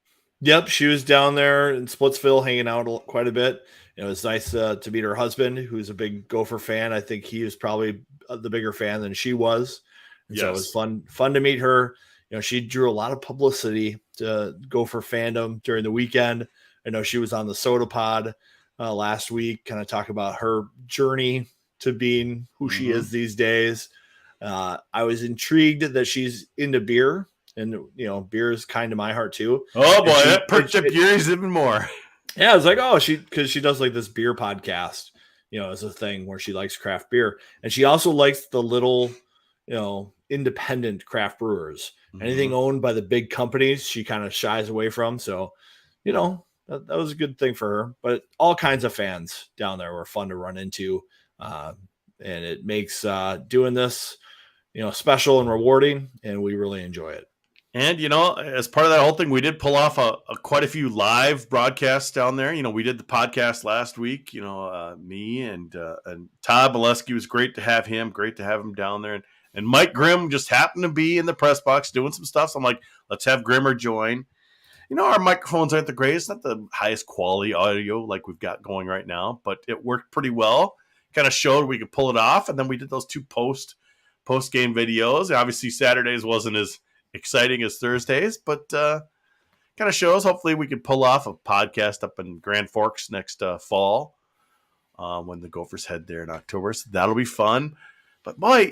Yep, she was down there in Splitsville hanging out quite a bit. It was nice to meet her husband, who's a big Gopher fan. I think he was probably the bigger fan than she was. And so it was fun to meet her. She drew a lot of publicity to Gopher fandom during the weekend. I know she was on the Soda Pod last week, kind of talk about her journey to being who she is these days. I was intrigued that she's into beer, and beer is kind of my heart too. Oh boy, that perked up yours even more. Yeah, I was like, because she does like this beer podcast, as a thing where she likes craft beer, and she also likes the little, independent craft brewers. Anything owned by the big companies, she kind of shies away from. So, that was a good thing for her. But all kinds of fans down there were fun to run into, and it makes doing this, special and rewarding, and we really enjoy it. And, as part of that whole thing, we did pull off quite a few live broadcasts down there. We did the podcast last week, me and Todd Bolesky. Was great to have him. Great to have him down there. And Mike Grimm just happened to be in the press box doing some stuff. So I'm like, let's have Grimmer join. Our microphones aren't the greatest, not the highest quality audio like we've got going right now, but it worked pretty well. Kind of showed we could pull it off. And then we did those two post-game videos. Obviously, Saturdays wasn't as exciting as Thursdays, but kind of shows hopefully we could pull off a podcast up in Grand Forks next fall when the Gophers head there in October. So that'll be fun. But boy,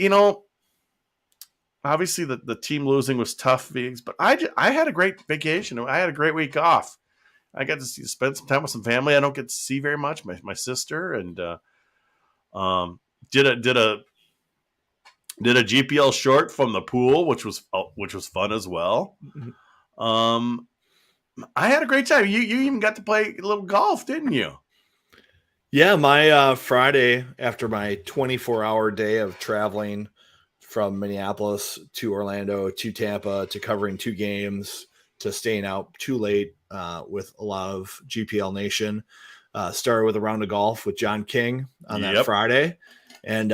obviously the team losing was tough, Viggs, but I had a great vacation. I had a great week off. I got to spend some time with some family I don't get to see very much. My sister, and did a GPL short from the pool, which was fun as well. I had a great time. You even got to play a little golf, didn't you? Yeah, my Friday after my 24-hour day of traveling from Minneapolis to Orlando to Tampa to covering 2 games to staying out too late with a lot of GPL Nation, started with a round of golf with John King on that Friday. And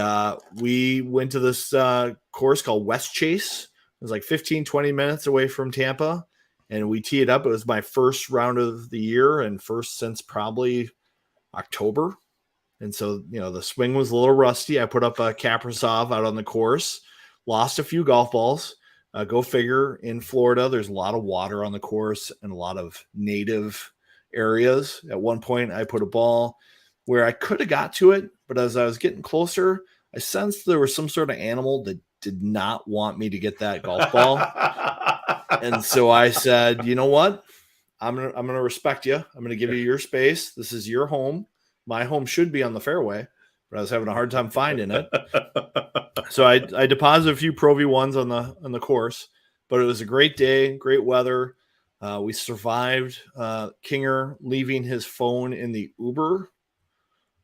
we went to this course called West Chase. It was like 15, 20 minutes away from Tampa. And we teed up. It was my first round of the year and first since probably October. And so, the swing was a little rusty. I put up a Kaprasov out on the course, lost a few golf balls. Go figure, in Florida, there's a lot of water on the course and a lot of native areas. At one point, I put a ball where I could have got to it, but as I was getting closer, I sensed there was some sort of animal that did not want me to get that golf ball. And so I said, you know what? I'm gonna respect you. I'm gonna give you your space. This is your home. My home should be on the fairway, but I was having a hard time finding it. So I deposited a few Pro V1s on the course, but it was a great day, great weather. We survived Kinger leaving his phone in the Uber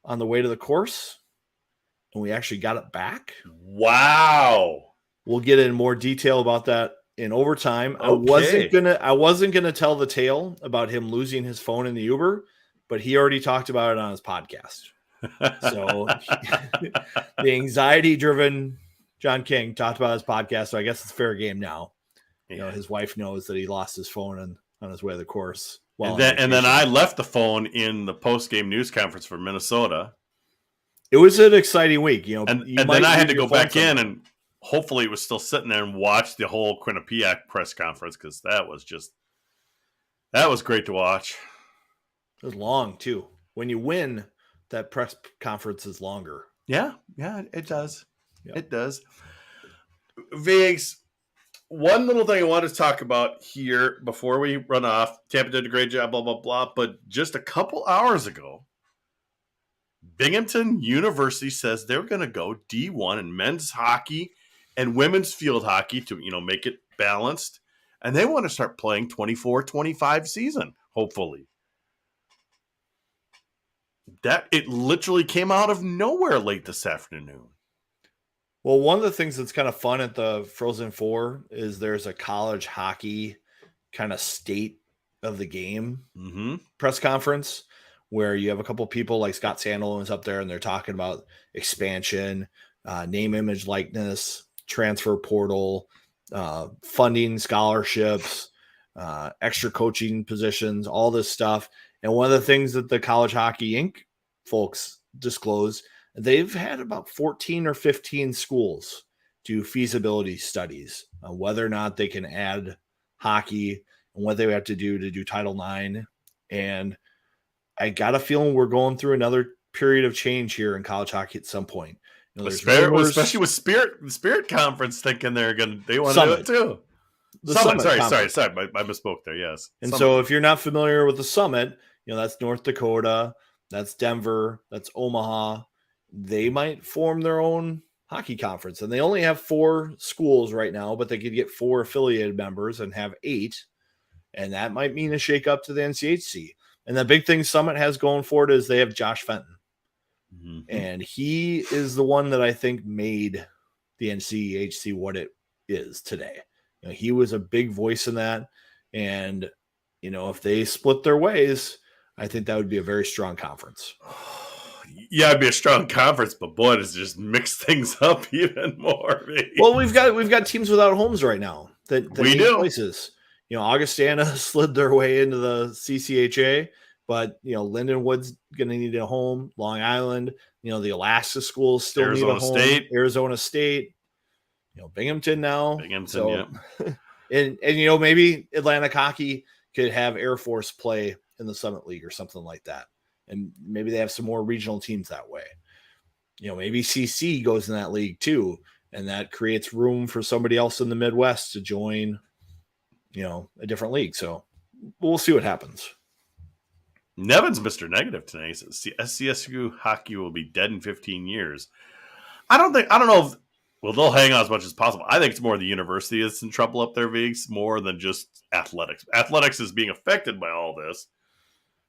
on the way to the course, and we actually got it back. Wow. We'll get in more detail about that in overtime. Okay. I wasn't gonna tell the tale about him losing his phone in the Uber, but he already talked about it on his podcast. So the anxiety-driven John King talked about his podcast, so I guess it's fair game now. Yeah. His wife knows that he lost his phone on his way to the course. And then I left the phone in the post-game news conference for Minnesota. It was an exciting week, and then I had to go back in, and hopefully it was still sitting there and watch the whole Quinnipiac press conference, because that was great to watch. It was long too. When you win, that press conference is longer. Yeah, it does. Yep. It does. Viggs, one little thing I wanted to talk about here before we run off. Tampa did a great job, blah, blah, blah. But just a couple hours ago, Binghamton University says they're going to go D1 in men's hockey and women's field hockey to, make it balanced. And they want to start playing 24-25 season, hopefully. That it literally came out of nowhere late this afternoon. Well, one of the things that's kind of fun at the Frozen Four is there's a college hockey kind of state of the game press conference where you have a couple of people like Scott Sandelman's up there and they're talking about expansion, name, image, likeness, transfer portal, funding, scholarships, extra coaching positions, all this stuff. And one of the things that the College Hockey Inc. folks disclose, they've had about 14 or 15 schools do feasibility studies on whether or not they can add hockey and what they have to do Title IX. And I got a feeling we're going through another period of change here in college hockey at some point. Especially with Spirit Conference thinking they want to do it too. The Summit. Sorry. I misspoke there. Yes. And Summit. So if you're not familiar with the Summit, that's North Dakota, that's Denver, that's Omaha. They might form their own hockey conference, and they only have 4 schools right now, but they could get 4 affiliated members and have 8. And that might mean a shakeup to the NCHC. And the big thing Summit has going for it is they have Josh Fenton. And he is the one that I think made the NCHC what it is today. He was a big voice in that. And, if they split their ways, I think that would be a very strong conference. Yeah, it'd be a strong conference, but boy, it's just mixed things up even more. Maybe. Well, we've got teams without homes right now that we need do places. Augustana slid their way into the CCHA, but Lindenwood's going to need a home. Long Island, the Alaska schools still Arizona need a home. State. Arizona State, Binghamton now. Yeah. and maybe Atlantic Hockey could have Air Force play in the Summit League or something like that, and maybe they have some more regional teams that way. Maybe CC goes in that league too, and that creates room for somebody else in the Midwest to join. A different league. So we'll see what happens. Nevin's Mr. Negative today. He says SCSU hockey will be dead in 15 years. I don't know if they'll hang on as much as possible. I think it's more the university that's in trouble up there, Vigs, more than just athletics. Athletics is being affected by all this.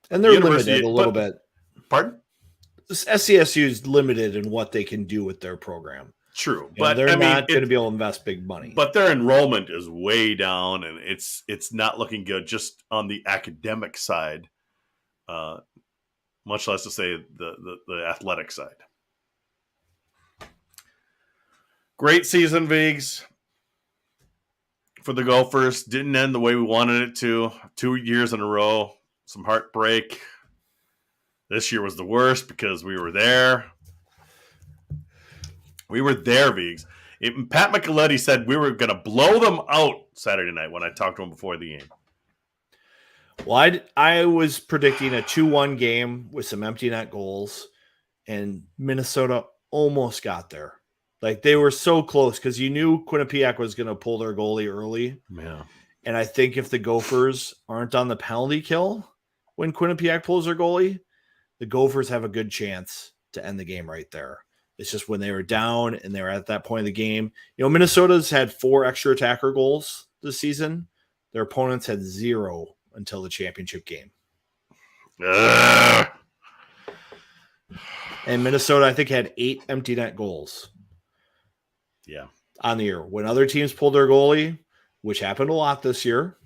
And they're limited a little bit. Pardon? SCSU is limited in what they can do with their program. True, but they're not going to be able to invest big money. But their enrollment is way down, and it's not looking good just on the academic side, much less to say the athletic side. Great season, Vigs, for the Gophers. Didn't end the way we wanted it to. 2 years in a row. Some heartbreak. This year was the worst because we were there. We were there, Vigs. Pat Micheletti said we were going to blow them out Saturday night when I talked to him before the game. Well, I was predicting a 2-1 game with some empty net goals, and Minnesota almost got there. Like, they were so close because you knew Quinnipiac was going to pull their goalie early. Yeah. And I think if the Gophers aren't on the penalty kill when Quinnipiac pulls their goalie, the Gophers have a good chance to end the game right there. It's just when they were down and they were at that point of the game. Minnesota's had 4 extra attacker goals this season. Their opponents had 0 until the championship game. And Minnesota, I think, had 8 empty net goals. Yeah. On the year. When other teams pulled their goalie, which happened a lot this year,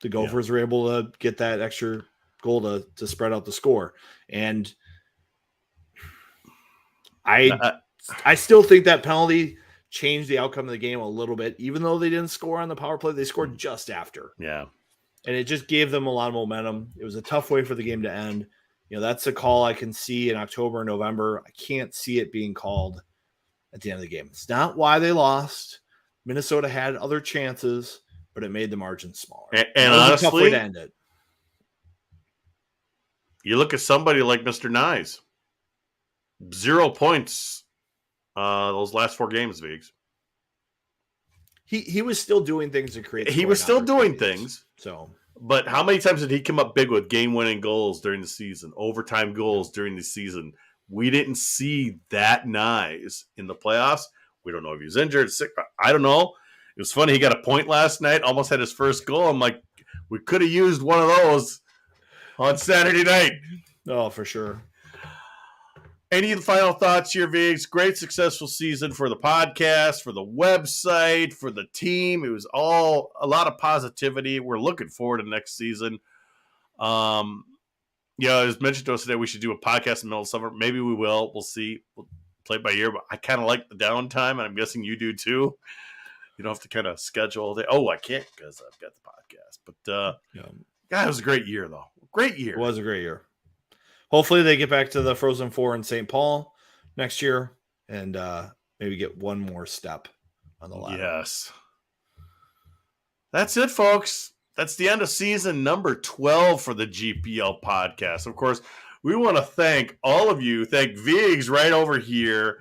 the Gophers were able to get that extra goal to spread out the score. And I still think that penalty changed the outcome of the game a little bit. Even though they didn't score on the power play, they scored just after. Yeah. And it just gave them a lot of momentum. It was a tough way for the game to end. That's a call I can see in October and November. I can't see it being called at the end of the game. It's not why they lost. Minnesota had other chances, but it made the margin smaller. And honestly, a tough way to end it. You look at somebody like Mr. Nyes. 0 points those last 4 games, Vigs. He was still doing things to create. He was still doing things. So, but how many times did he come up big with game-winning goals during the season, overtime goals during the season, we didn't see that Nyes in the playoffs. We don't know if he was injured, sick. I don't know. It was funny. He got a point last night, almost had his first goal. I'm like, we could have used one of those on Saturday night. Oh, for sure. Any final thoughts here, Viggs? Great, successful season for the podcast, for the website, for the team. It was all a lot of positivity. We're looking forward to next season. It was mentioned to us today we should do a podcast in the middle of summer. Maybe we will. We'll see. We'll play it by ear, but I kind of like the downtime, and I'm guessing you do too. You don't have to kind of schedule it. Oh, I can't because I've got the podcast. But, God, it was a great year, though. Great year. It was a great year. Hopefully they get back to the Frozen Four in St. Paul next year and maybe get one more step on the ladder. Yes. That's it, folks. That's the end of season number 12 for the GPL podcast. Of course, we want to thank all of you. Thank Viggs right over here.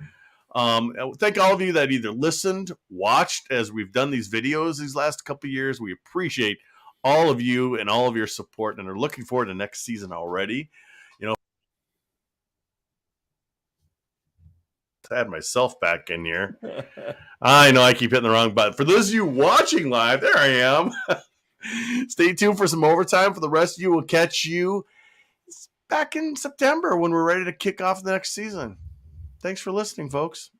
Thank all of you that either listened, watched as we've done these videos these last couple of years. We appreciate all of you and all of your support and are looking forward to next season already. I had myself back in here. I know I keep hitting the wrong button. For those of you watching live, there I am. Stay tuned for some overtime. For the rest of you, we'll catch you back in September when we're ready to kick off the next season. Thanks for listening, folks.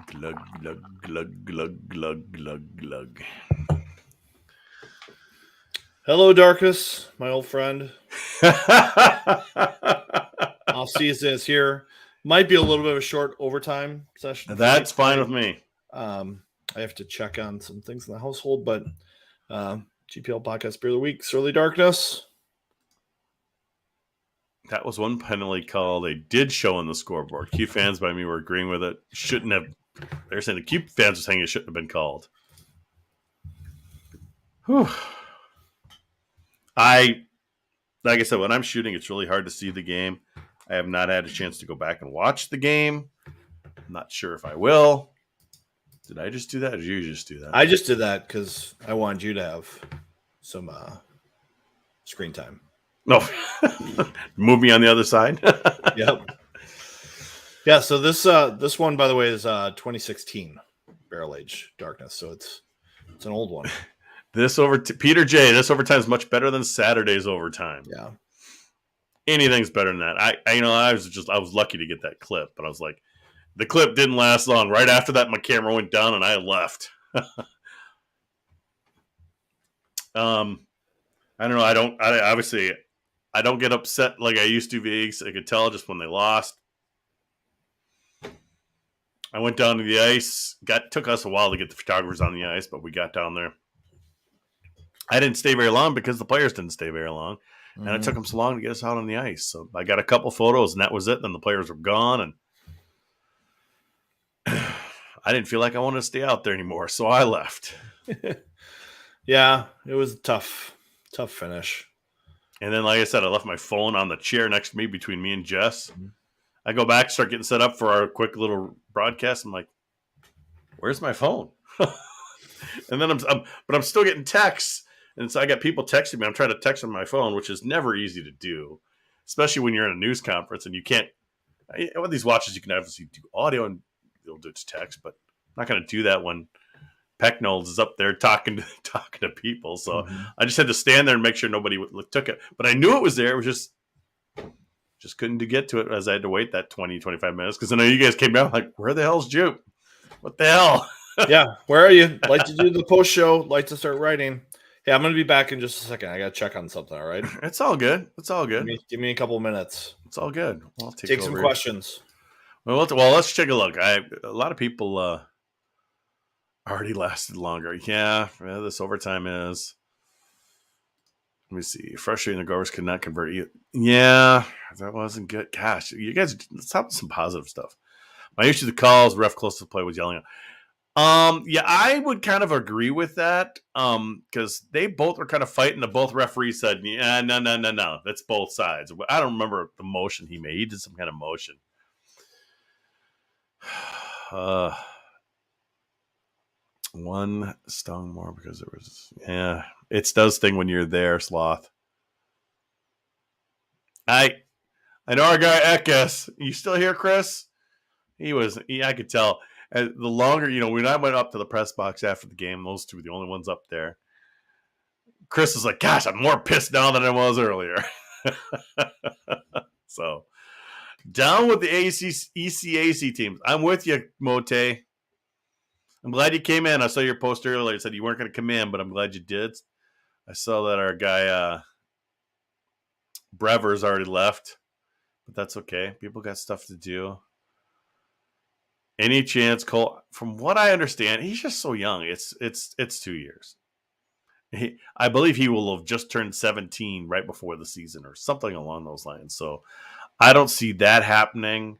Glug, glug, glug, glug, glug, glug, glug. Hello, Darkus, my old friend. Off season is here. Might be a little bit of a short overtime session. That's fine with me. I have to check on some things in the household, but GPL Podcast Beer of the Week, Surly Darkness. That was one penalty call they did show on the scoreboard. Q fans by me were agreeing with it. Shouldn't have. They're saying the Q fans are saying it shouldn't have been called. Whew. Like I said, when I'm shooting, it's really hard to see the game. I have not had a chance to go back and watch the game. I'm not sure if I will. Did I just do that, or did you just do that? I just did that because I wanted you to have some screen time. No. Move me on the other side. Yep. Yeah, so this one, by the way, is 2016 Barrel Age Darkness, so it's an old one. Peter J. This overtime is much better than Saturday's overtime. Yeah, anything's better than that. I was lucky to get that clip, but I was like, the clip didn't last long. Right after that, my camera went down and I left. I don't know. I don't get upset like I used to. Viggs, I could tell just when they lost. I went down to the ice. Took us a while to get the photographers on the ice, but we got down there. I didn't stay very long because the players didn't stay very long. And it took them so long to get us out on the ice. So I got a couple photos, and that was it. Then the players were gone, and I didn't feel like I wanted to stay out there anymore, so I left. Yeah, it was a tough finish. And then, like I said, I left my phone on the chair next to me between me and Jess. I go back, start getting set up for our quick little broadcast. I'm like, where's my phone? And then I'm still getting texts. And so I got people texting me. I'm trying to text on my phone, which is never easy to do, especially when you're in a news conference and you can't. With these watches, you can obviously do audio and you'll do text, but I'm not going to do that when Pecknold is up there talking to people. So I just had to stand there and make sure nobody took it. But I knew it was there. It was just couldn't get to it as I had to wait that 20, 25 minutes. Because I know you guys came down like, where the hell's Jupe? What the hell? Yeah, where are you? Like to do the post show, like to start writing. Yeah, I'm going to be back in just a second. I got to check on something, all right? It's all good. It's all good. Give me a couple minutes. It's all good. I'll take some questions. Well, let's take a look. A lot of people already lasted longer. Yeah, this overtime is. Let me see. Frustrating the Gophers could not convert. Yeah, that wasn't good. Gosh, you guys, let's have some positive stuff. My issue with the calls, ref close to the play was yelling. Yeah, I would kind of agree with that. Because they both were kind of fighting. The both referees said, "Yeah, no, that's both sides." I don't remember the motion he made. He did some kind of motion. One stung more because there was, it does thing when you're there, Sloth. I know our guy Ekes. You still here, Chris? I could tell. The longer, when I went up to the press box after the game, those two were the only ones up there. Chris was like, gosh, I'm more pissed now than I was earlier. So, down with the ECAC teams. I'm with you, Mote. I'm glad you came in. I saw your post earlier. You said you weren't going to come in, but I'm glad you did. I saw that our guy Brever's already left, but that's okay. People got stuff to do. Any chance, Cole? From what I understand, he's just so young. It's 2 years. I believe he will have just turned 17 right before the season or something along those lines. So I don't see that happening.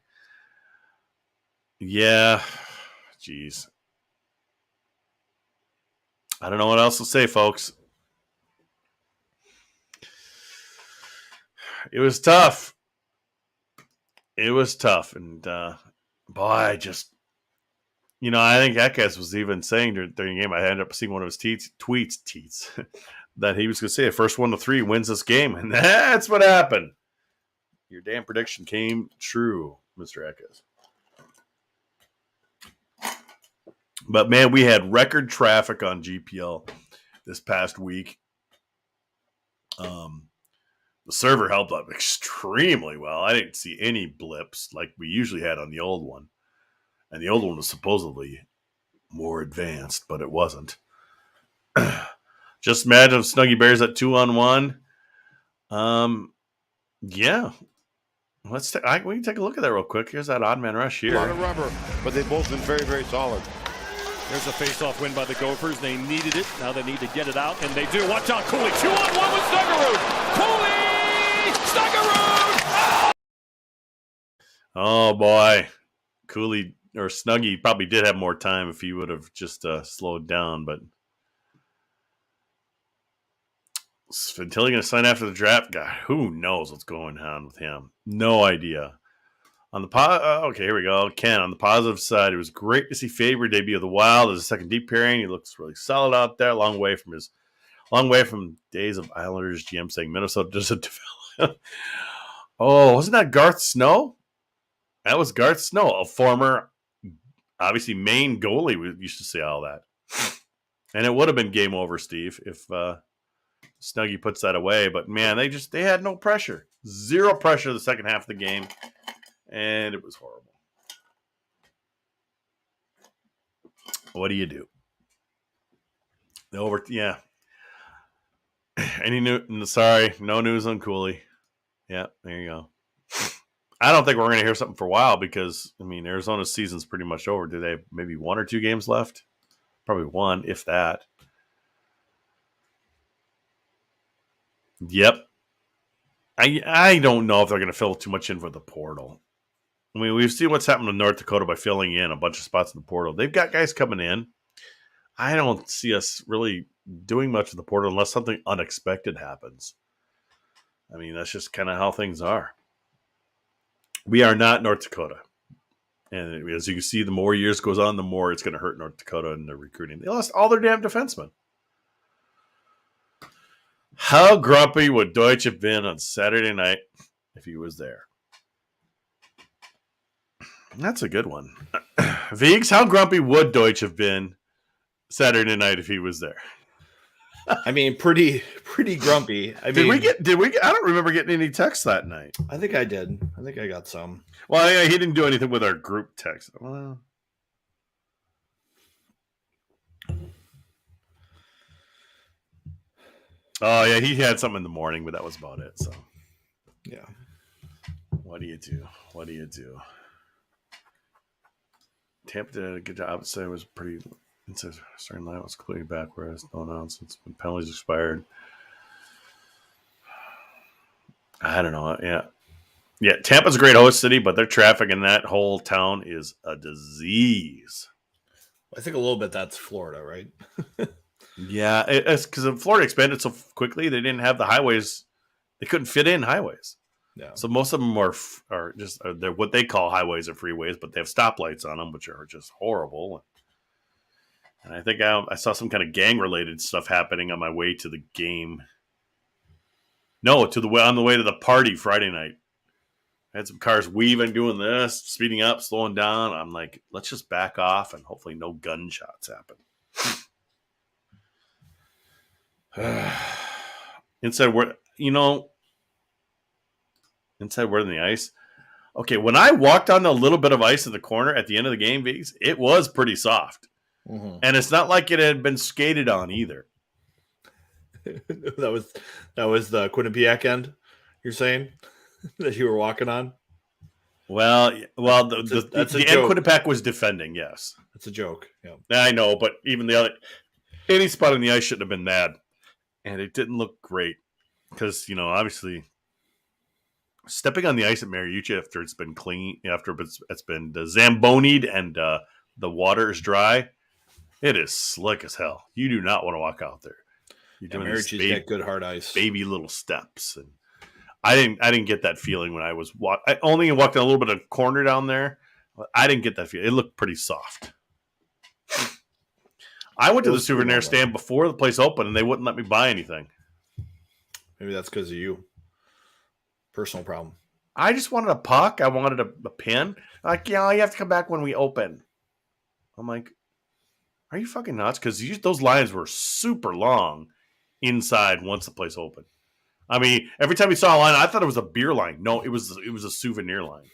Yeah, jeez. I don't know what else to say, folks. It was tough. And boy, I just, I think Ekes was even saying during the game, I ended up seeing one of his tweets, that he was going to say the first 1 to 3 wins this game. And that's what happened. Your damn prediction came true, Mr. Ekes. But, man, we had record traffic on GPL this past week. The server held up extremely well. I didn't see any blips like we usually had on the old one. And the old one was supposedly more advanced, but it wasn't. Just imagine if Snuggie Bears at 2-on-1. Yeah. We can take a look at that real quick. Here's that odd man rush here. A lot of rubber, but they've both been very, very solid. There's a face-off win by the Gophers. They needed it. Now they need to get it out, and they do. Watch out, Cooley. 2-on-1 with Snuggerud. Cooley! Snuggerud! Oh, boy. Cooley or Snuggie probably did have more time if he would have just slowed down, but until he's going to sign after the draft, God, who knows what's going on with him? No idea. On the okay, here we go. Ken, on the positive side, it was great to see Faber debut of the Wild as a second deep pairing. He looks really solid out there. Long way from days of Islanders GM saying Minnesota doesn't develop. Oh, wasn't that Garth Snow? That was Garth Snow, a former, obviously, Maine goalie. We used to say all that. And it would have been game over, Steve, if Snuggie puts that away. But, man, they had no pressure. Zero pressure the second half of the game. And it was horrible. What do you do? Yeah. No news on Cooley. Yeah, there you go. I don't think we're going to hear something for a while because, Arizona's season's pretty much over. Do they have maybe 1 or 2 games left? Probably 1, if that. Yep. I don't know if they're going to fill too much in for the portal. We've seen what's happened to North Dakota by filling in a bunch of spots in the portal. They've got guys coming in. I don't see us really doing much of the portal unless something unexpected happens. That's just kind of how things are. We are not North Dakota. And as you can see, the more years goes on, the more it's going to hurt North Dakota in their recruiting. They lost all their damn defensemen. How grumpy would Deutsch have been on Saturday night if he was there? That's a good one. Viggs, how grumpy would Deutsch have been Saturday night if he was there? Pretty grumpy. Did we get? I don't remember getting any texts that night. I think I did. I think I got some. Well, yeah, he didn't do anything with our group text. Well, oh yeah, he had something in the morning, but that was about it. So, yeah. What do you do? Tampa did a good job. I would say it was pretty. Starting line was clearly back, whereas no announcements when penalties expired. I don't know. Yeah. Tampa's a great host city, but their traffic in that whole town is a disease. I think a little bit that's Florida, right? Yeah, it's because Florida expanded so quickly. They didn't have the highways. They couldn't fit in highways. Yeah. So most of them are just they're what they call highways or freeways, but they have stoplights on them, which are just horrible. And I think I saw some kind of gang related stuff happening on my way to the game. No, on the way to the party Friday night. I had some cars weaving, doing this, speeding up, slowing down. I'm like, let's just back off and hopefully no gunshots happen. Inside word in the ice. Okay, when I walked on a little bit of ice in the corner at the end of the game, Viggs, it was pretty soft. Mm-hmm. And it's not like it had been skated on either. that was the Quinnipiac end, you're saying? That you were walking on? Well, the end Quinnipiac was defending, yes. That's a joke. Yeah. I know, but even any spot on the ice shouldn't have been that. And it didn't look great because, obviously stepping on the ice at Mariucci after it's been clean, after it's been zambonied and the water is dry, it is slick as hell. You do not want to walk out there. You're doing Mariucci's got good hard ice, baby little steps, and I didn't get that feeling when I was I only walked in a little bit of corner down there. I didn't get that feeling. It looked pretty soft. I went to the souvenir stand before the place opened, and they wouldn't let me buy anything. Maybe that's because of you. Personal problem. I just wanted a puck. I wanted a pin. Like, you have to come back when we open. I'm like, are you fucking nuts? Because those lines were super long inside once the place opened. I mean, every time you saw a line, I thought it was a beer line. No, it was a souvenir line.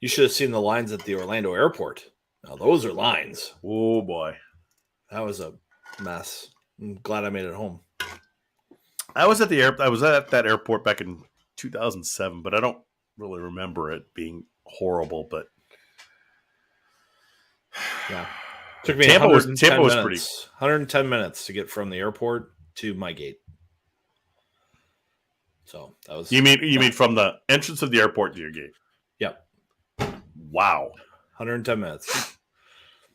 You should have seen the lines at the Orlando airport. Now, those are lines. Oh, boy. That was a mess. I'm glad I made it home. I was at that airport back in 2007, but I don't really remember it being horrible. But yeah, took me Tampa was pretty 110 minutes to get from the airport to my gate. So that was you mean from the entrance of the airport to your gate? Yep. Wow, 110 minutes.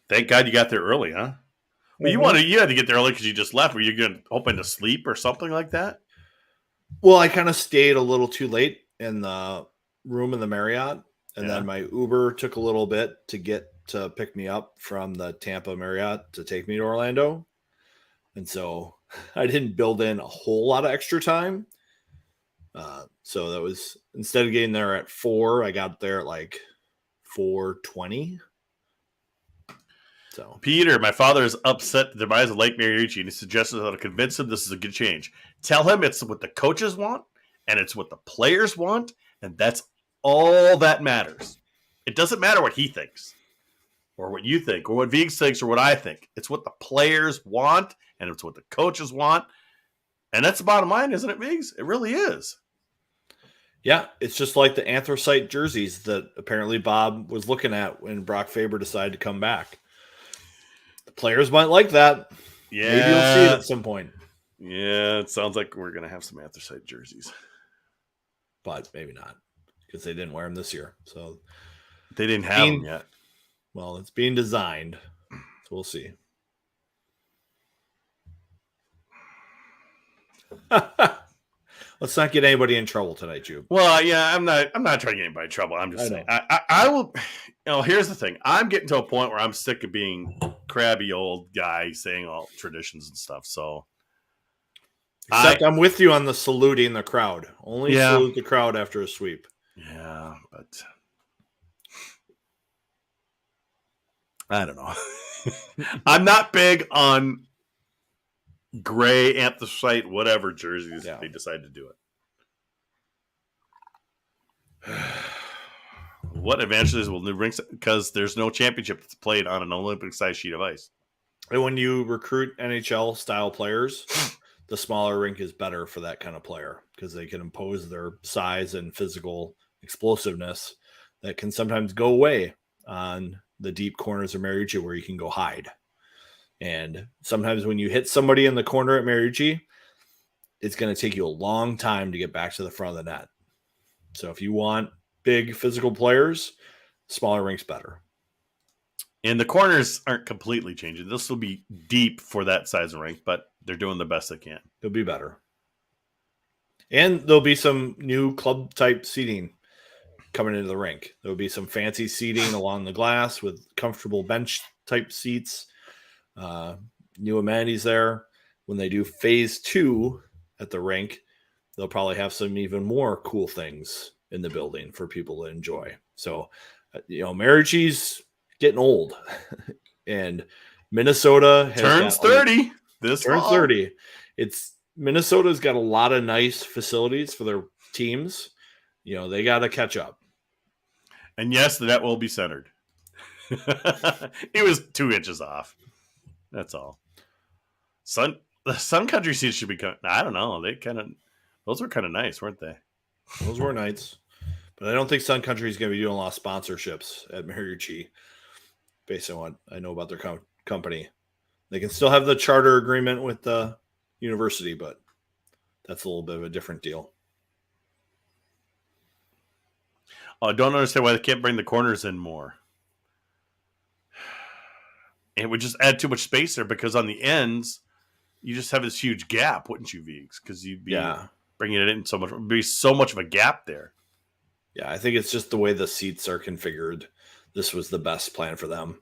Thank God you got there early, huh? Well, you had to get there early because you just left. Were you hoping to sleep or something like that? Well, I kind of stayed a little too late in the room in the Marriott, and then my Uber took a little bit to get to pick me up from the Tampa Marriott to take me to Orlando. And so I didn't build in a whole lot of extra time. So that was, instead of getting there at 4, I got there at like 4:20. So Peter, my father is upset at the demise of Lake Mariucci, and he suggested how to convince him this is a good change. Tell him it's what the coaches want, and it's what the players want, and that's all that matters. It doesn't matter what he thinks, or what you think, or what Viggs thinks, or what I think. It's what the players want, and it's what the coaches want, and that's the bottom line, isn't it, Viggs? It really is. Yeah, it's just like the anthracite jerseys that apparently Bob was looking at when Brock Faber decided to come back. The players might like that. Yeah. Maybe you'll see it at some point. Yeah, it sounds like we're going to have some anthracite jerseys. But maybe not, because they didn't wear them this year. So they didn't have them yet. Well, it's being designed, so we'll see. Let's not get anybody in trouble tonight, Jude. Well, yeah, I'm not trying to get anybody in trouble. I'm just saying. I will. Here's the thing. I'm getting to a point where I'm sick of being crabby old guy saying all traditions and stuff. So, except I'm with you on the saluting the crowd. Only salute the crowd after a sweep. Yeah, but I don't know. I'm not big on gray, anthracite, whatever jerseys if they decide to do it. What advantages will new rinks? Because there's no championship that's played on an Olympic-sized sheet of ice. And when you recruit NHL-style players, the smaller rink is better for that kind of player because they can impose their size and physical explosiveness that can sometimes go away on the deep corners of Mariucci where you can go hide. And sometimes when you hit somebody in the corner at Mariucci, it's going to take you a long time to get back to the front of the net. So if you want big physical players, smaller rink's better. And the corners aren't completely changing. This will be deep for that size of rink, but they're doing the best they can. It'll be better. And there'll be some new club type seating coming into the rink. There'll be some fancy seating along the glass with comfortable bench type seats. New amenities there. When they do phase 2 at the rink, they'll probably have some even more cool things in the building for people to enjoy. So, Mariucci's getting old, and Minnesota turns 30 this turns fall. 30. Minnesota's got a lot of nice facilities for their teams. They got to catch up. And yes, that will be centered. It was 2 inches off. That's all. The Sun Country seats should be. I don't know. Those were kind of nice, weren't they? Those were nice, but I don't think Sun Country is going to be doing a lot of sponsorships at Mariucci, based on what I know about their company. They can still have the charter agreement with the university, but that's a little bit of a different deal. I don't understand why they can't bring the corners in more. It would just add too much space there, because on the ends, you just have this huge gap, wouldn't you, Viggs? Because you'd be bringing it in so much. It would be so much of a gap there. Yeah, I think it's just the way the seats are configured. This was the best plan for them.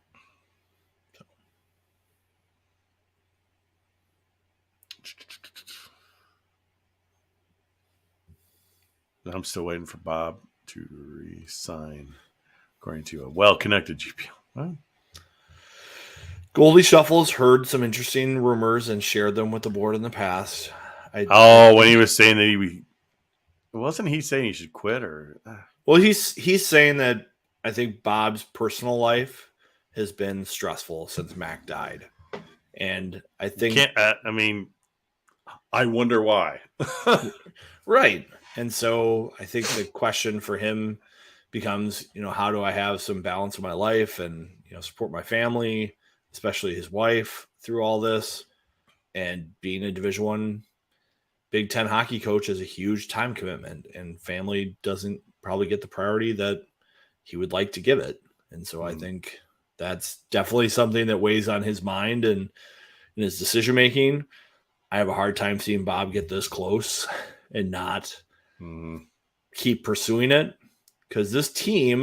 I'm still waiting for Bob to re-sign, according to a well-connected GPL. Well, Goldie Shuffles heard some interesting rumors and shared them with the board in the past. when he was saying that wasn't he saying he should quit, or? Well, he's saying that I think Bob's personal life has been stressful since Mac died, and I think I wonder why. Right, and so I think the question for him becomes, how do I have some balance in my life and support my family, especially his wife, through all this. And being a Division I Big Ten hockey coach is a huge time commitment, and family doesn't probably get the priority that he would like to give it. And so I think that's definitely something that weighs on his mind and in his decision making. I have a hard time seeing Bob get this close and not keep pursuing it, because this team,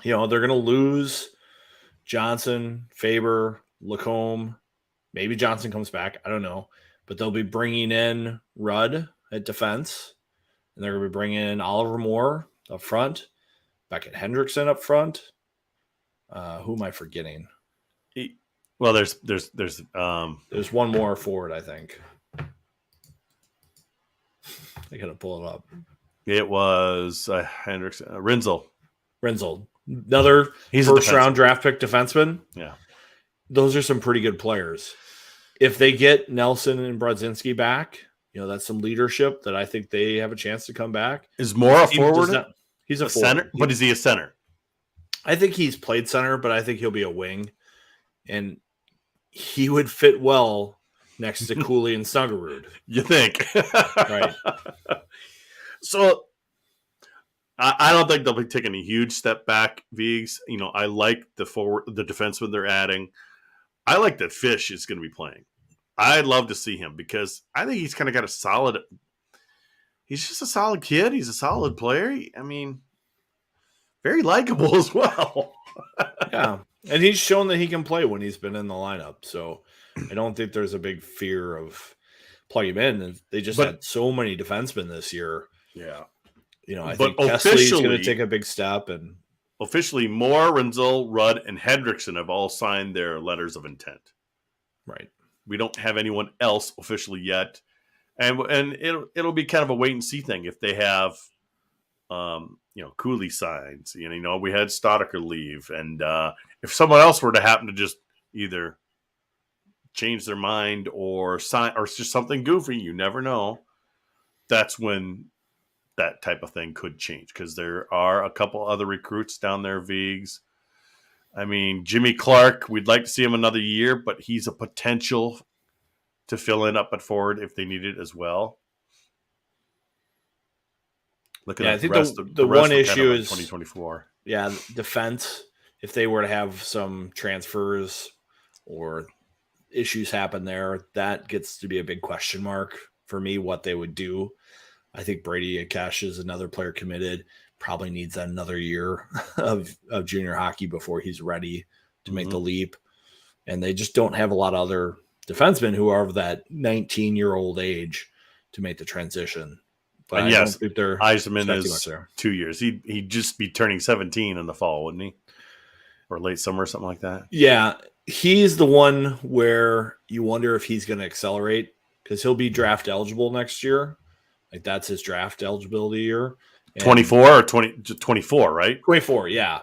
they're going to lose Johnson, Faber, Lacombe. Maybe Johnson comes back. I don't know. But they'll be bringing in Rudd at defense. And they're going to be bringing in Oliver Moore up front. Beckett Hendrickson up front. Who am I forgetting? Well, there's one more forward, I think. I got to pull it up. It was Hendrickson, Renzel. Another first-round draft pick defenseman. Yeah. Those are some pretty good players. If they get Nelson and Brodzinski back, that's some leadership that I think they have a chance to come back. Is Moore a forward? He's a center, but is he a center? I think he's played center, but I think he'll be a wing. And he would fit well next to Cooley and Snuggerud. You think? Right. So I don't think they'll be taking a huge step back, Viggs. I like the defenseman they're adding. I like that Fish is going to be playing. I'd love to see him, because I think he's kind of got he's just a solid kid. He's a solid player. Very likable as well. Yeah. And he's shown that he can play when he's been in the lineup. So I don't think there's a big fear of plugging him in. And they just had so many defensemen this year. Yeah. I think Kesley's going to take a big step. And officially, Moore, Renzel, Rudd, and Hendrickson have all signed their letters of intent. Right. We don't have anyone else officially yet. And it'll be kind of a wait and see thing if they have Cooley signs. We had Stoddicker leave, and if someone else were to happen to just either change their mind or sign, or it's just something goofy, you never know. That's when that type of thing could change, because there are a couple other recruits down there, Viggs. Jimmy Clark, we'd like to see him another year, but he's a potential to fill in up at forward if they need it as well. Looking I at think the rest, the one issue is 2024. Yeah, defense. If they were to have some transfers or issues happen there, that gets to be a big question mark for me. What they would do. I think Brady Akash is another player committed. Probably needs another year of junior hockey before he's ready to make the leap. And they just don't have a lot of other defensemen who are of that 19-year-old age to make the transition. But And I yes, don't think they're Eisman expecting much is there. 2 years. He'd just be turning 17 in the fall, wouldn't he? Or late summer, something like that. Yeah, he's the one where you wonder if he's going to accelerate because he'll be draft eligible next year. Like that's his draft eligibility year. 24 or 24, right? 24, yeah.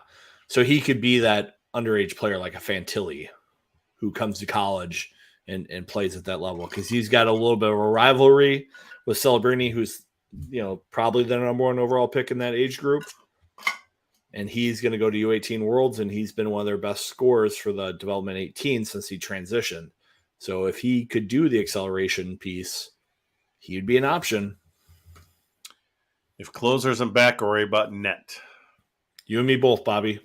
So he could be that underage player like a Fantilli who comes to college and plays at that level because he's got a little bit of a rivalry with Celebrini, who's probably the number one overall pick in that age group. And he's going to go to U18 Worlds, and he's been one of their best scorers for the Development 18 since he transitioned. So if he could do the acceleration piece, he'd be an option. If closer isn't back, worry about net. You and me both, Bobby.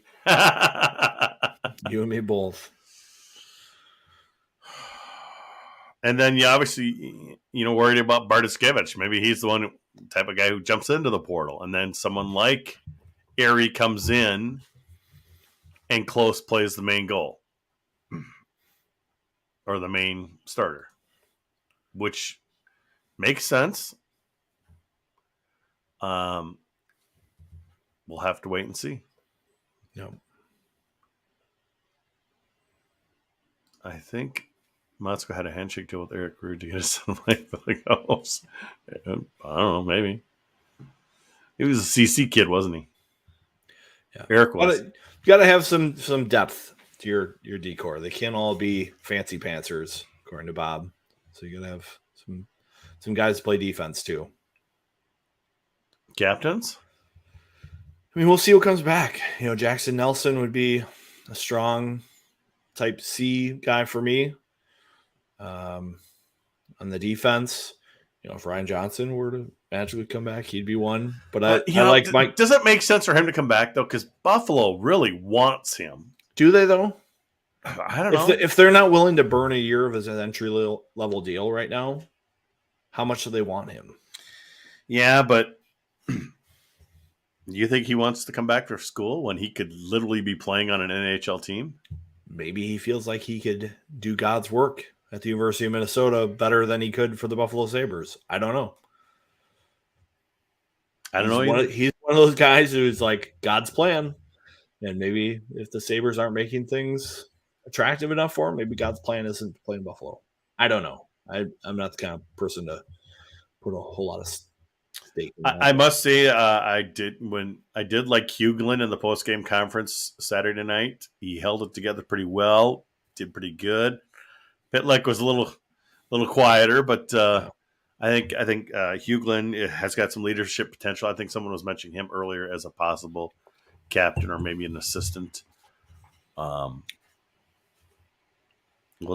You and me both. And then you obviously, worried about Bartoszewicz. Maybe he's the one type of guy who jumps into the portal. And then someone like Erie comes in and Close plays the main goal. Or the main starter. Which makes sense. We'll have to wait and see. Yep. I think Motzko had a handshake deal with Eric Rude to get us some light for the goals. I don't know, maybe. He was a CC kid, wasn't he? Yeah. Eric was. You got to have some depth to your decor. They can't all be fancy pantsers, according to Bob. So you got to have some guys to play defense too. Captains? I mean, we'll see what comes back. Jackson Nelson would be a strong type C guy for me. On the defense, if Ryan Johnson were to magically come back, he'd be one. But I like Mike. Does it make sense for him to come back, though? Because Buffalo really wants him. Do they, though? I don't know. If they're not willing to burn a year of his entry level deal right now, how much do they want him? Yeah, but do you think he wants to come back for school when he could literally be playing on an NHL team? Maybe he feels like he could do God's work at the University of Minnesota better than he could for the Buffalo Sabres. I don't know. He's one of those guys who's like God's plan. And maybe if the Sabres aren't making things attractive enough for him, maybe God's plan isn't to play in Buffalo. I don't know. I'm not the kind of person to put a whole lot of stake in that. I must say, I did like Hughlin in the post-game conference Saturday night. He held it together pretty well, did pretty good. Pitlick was a little quieter, but I think Hughlin has got some leadership potential. I think someone was mentioning him earlier as a possible captain or maybe an assistant. We'll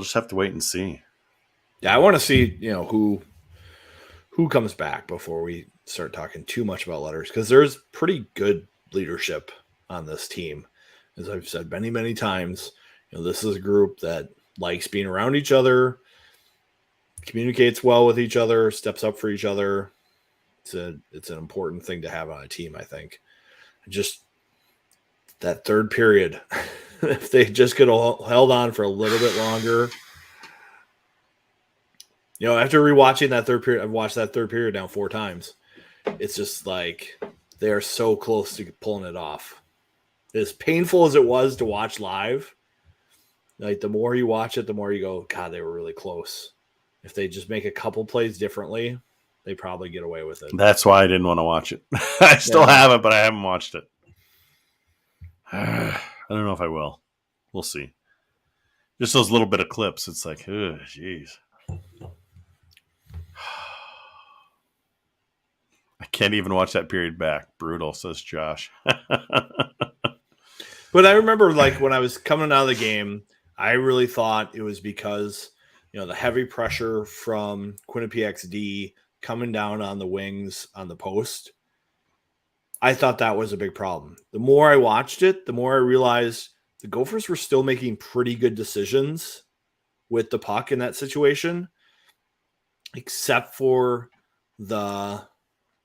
just have to wait and see. Yeah, I want to see who comes back before we start talking too much about letters, because there's pretty good leadership on this team. As I've said many, many times, this is a group that likes being around each other, communicates well with each other, steps up for each other. It's an important thing to have on a team, I think. Just that third period, if they just could have held on for a little bit longer. After rewatching that third period, I've watched that third period now 4 times. It's just like they are so close to pulling it off. As painful as it was to watch live, like the more you watch it, the more you go, God, they were really close. If they just make a couple plays differently, they probably get away with it. That's why I didn't want to watch it. I still have it, but I haven't watched it. I don't know if I will. We'll see. Just those little bit of clips. It's like, oh, jeez. I can't even watch that period back. Brutal, says Josh. But I remember, when I was coming out of the game, I really thought it was because, the heavy pressure from Quinnipiac's D coming down on the wings on the post. I thought that was a big problem. The more I watched it, the more I realized the Gophers were still making pretty good decisions with the puck in that situation, except for the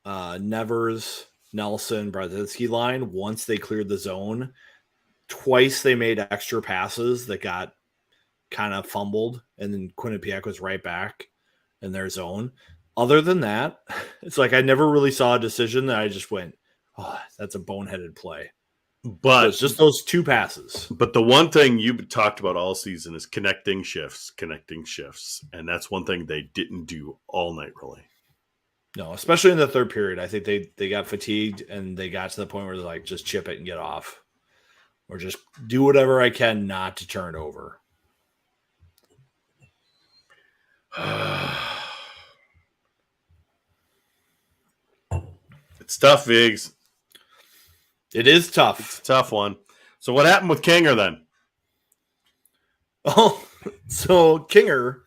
Nevers, Nelson, Brzezinski line. Once they cleared the zone, twice they made extra passes that got kind of fumbled, and then Quinnipiac was right back in their zone. Other than that, it's like I never really saw a decision that I just went, oh, that's a boneheaded play. But So it's just those two passes. But the one thing you've talked about all season is connecting shifts. And that's one thing they didn't do all night, really. No, especially in the third period. I think they got fatigued and they got to the point where they're like, just chip it and get off. Or just do whatever I can not to turn it over. It's tough, Viggs. It is tough. It's a tough one. So what happened with Kinger then? Oh, so Kinger,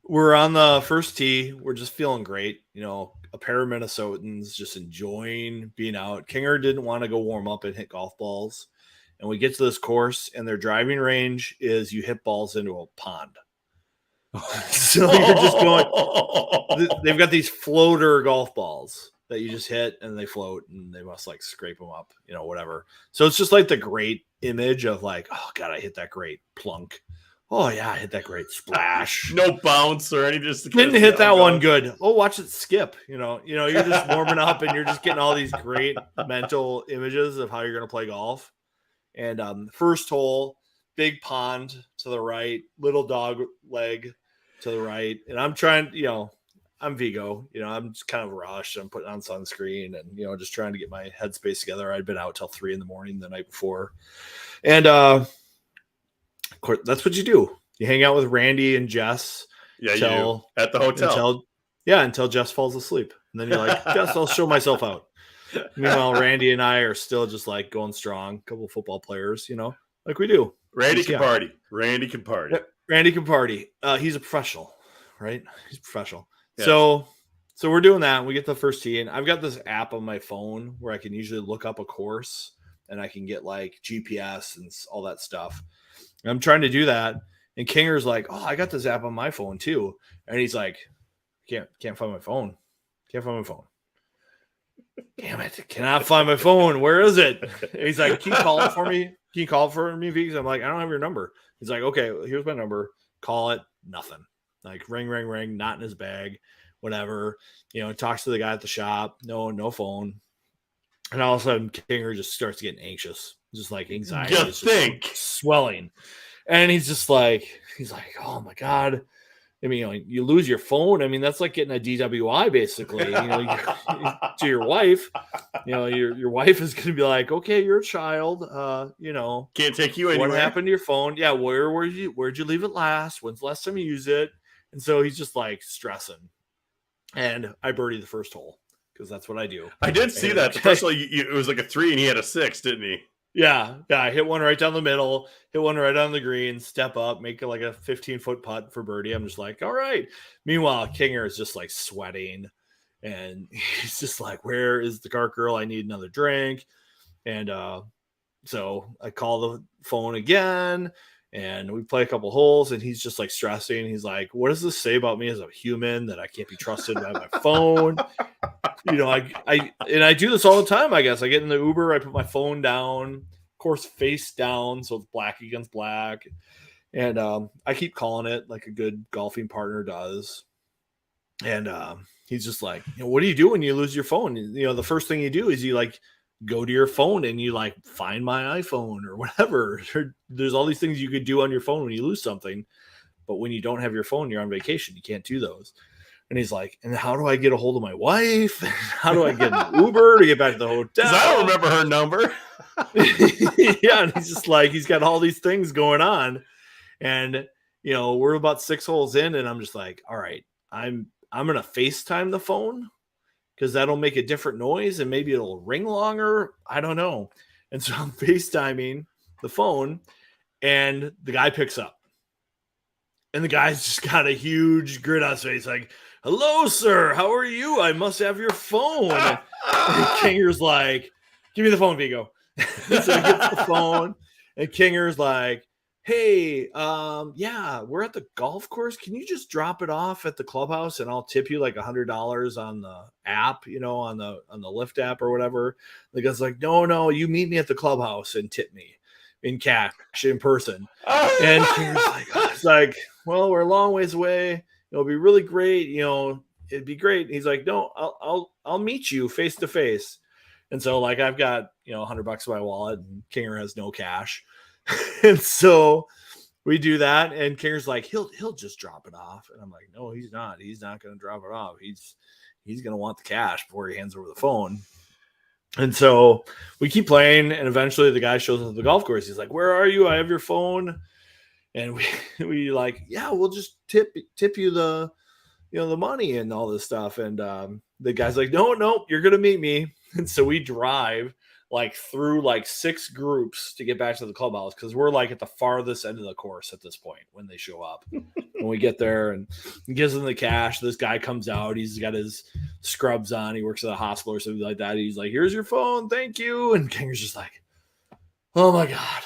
we're on the first tee. We're just feeling great. A pair of Minnesotans just enjoying being out. Kinger didn't want to go warm up and hit golf balls. And we get to this course, and their driving range is you hit balls into a pond. So you're just going – they've got these floater golf balls that you just hit, and they float, and they must, scrape them up, whatever. So it's just, the great image of, oh, God, I hit that great plunk. Oh, yeah, I hit that great splash. No bounce or anything. Just didn't hit that one good. Oh, watch it skip. You're just warming up, and you're just getting all these great mental images of how you're going to play golf. And first hole, big pond to the right, little dog leg to the right. And I'm trying, I'm Vigo, I'm just kind of rushed. I'm putting on sunscreen and, just trying to get my headspace together. I'd been out till 3 a.m. the night before. And of course, that's what you do. You hang out with Randy and Jess. Yeah, you do. At the hotel. Until Jess falls asleep. And then you're like, Jess, I'll show myself out. Meanwhile, Randy and I are still just going strong. A couple of football players, like we do. Randy can party. Randy can party. Randy can party. He's a professional, right? He's a professional. Yes. So we're doing that. And we get the first tee, and I've got this app on my phone where I can usually look up a course and I can get GPS and all that stuff. And I'm trying to do that, and Kinger's like, "Oh, I got this app on my phone too," and he's like, "Can't find my phone. Can't find my phone." Damn it! Cannot find my phone. Where is it? And he's like, "Can you call it for me? Can you call it for me, Viggs?" I'm like, "I don't have your number." He's like, "Okay, here's my number. Call it." Nothing. Ring, not in his bag. Whatever. Talks to the guy at the shop. No phone. And all of a sudden, Kinger just starts getting anxious, just anxiety. You think swelling, and he's like, "Oh my God." I mean, you lose your phone. I mean, that's like getting a DWI, basically. To your wife, your wife is going to be like, "Okay, you're a child. Can't take you anywhere. What happened to your phone? Yeah, where'd you leave it last? When's the last time you used it?" And so he's just stressing. And I birdied the first hole because that's what I do. I did see that. Especially, it was like a 3, and he had a 6, didn't he? Yeah. I hit one right down the middle, hit one right on the green, step up, make it like a 15-foot putt for birdie. I'm just like, all right. Meanwhile, Kinger is just sweating, and he's just like, where is the cart girl? I need another drink. And so I call the phone again, and we play a couple holes, and he's just stressing. He's like, what does this say about me as a human that I can't be trusted by my phone? I do this all the time, I guess. I get in the Uber, I put my phone down, of course, face down, so it's black against black. And I keep calling it like a good golfing partner does. And he's just like, what do you do when you lose your phone? The first thing you do is you go to your phone and you find my iPhone or whatever. There's all these things you could do on your phone when you lose something. But when you don't have your phone, you're on vacation. You can't do those. And he's like, and how do I get a hold of my wife? How do I get an Uber to get back to the hotel? Because I don't remember her number. Yeah, and he's just he's got all these things going on. And, we're about 6 holes in, and I'm just like, all right, I'm going to FaceTime the phone because that'll make a different noise and maybe it'll ring longer. I don't know. And so I'm FaceTiming the phone, and the guy picks up. And the guy's just got a huge grin on his face, like, "Hello, sir. How are you? I must have your phone." And Kinger's like, "Give me the phone, Vigo." So he gets the phone, and Kinger's like, "Hey, yeah, we're at the golf course. Can you just drop it off at the clubhouse, and I'll tip you like $100 on the app, on the Lyft app or whatever?" The guy's like, "No, you meet me at the clubhouse and tip me in cash in person." And Kinger's like, it's like, "Well, we're a long ways away. It'll be really great. It'd be great." And he's like, "No, I'll meet you face to face." And so, like, I've got $100 in my wallet, and Kinger has no cash, and so we do that. And Kinger's like, "He'll just drop it off," and I'm like, "No, he's not. He's not going to drop it off. He's going to want the cash before he hands over the phone." And so we keep playing, and eventually the guy shows up at the golf course. He's like, "Where are you? I have your phone." And we like, "Yeah, we'll just tip you the the money and all this stuff." And the guy's like, "No, you're gonna meet me." And so we drive like through like 6 groups to get back to the clubhouse, because we're like at the farthest end of the course at this point when they show up. When we get there, and he gives them the cash, this guy comes out. He's got his scrubs on. He works at a hospital or something like that. He's like, "Here's your phone, thank you." And Kinger's just like, "Oh my god,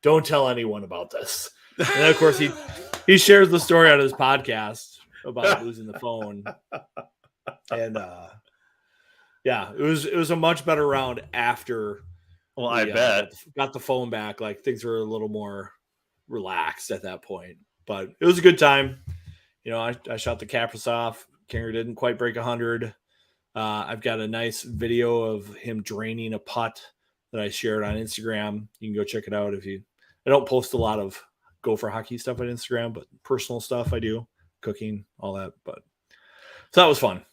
don't tell anyone about this." And then, of course, he shares the story on his podcast about losing the phone. And yeah, it was a much better round after. Well, I bet. Got the phone back. Like, things were a little more relaxed at that point, but it was a good time. I shot the Capras off. Kinger didn't quite break 100. I've got a nice video of him draining a putt that I shared on Instagram. You can go check it out I don't post a lot of Gopher hockey stuff on Instagram, but personal stuff I do, cooking, all that. But so that was fun.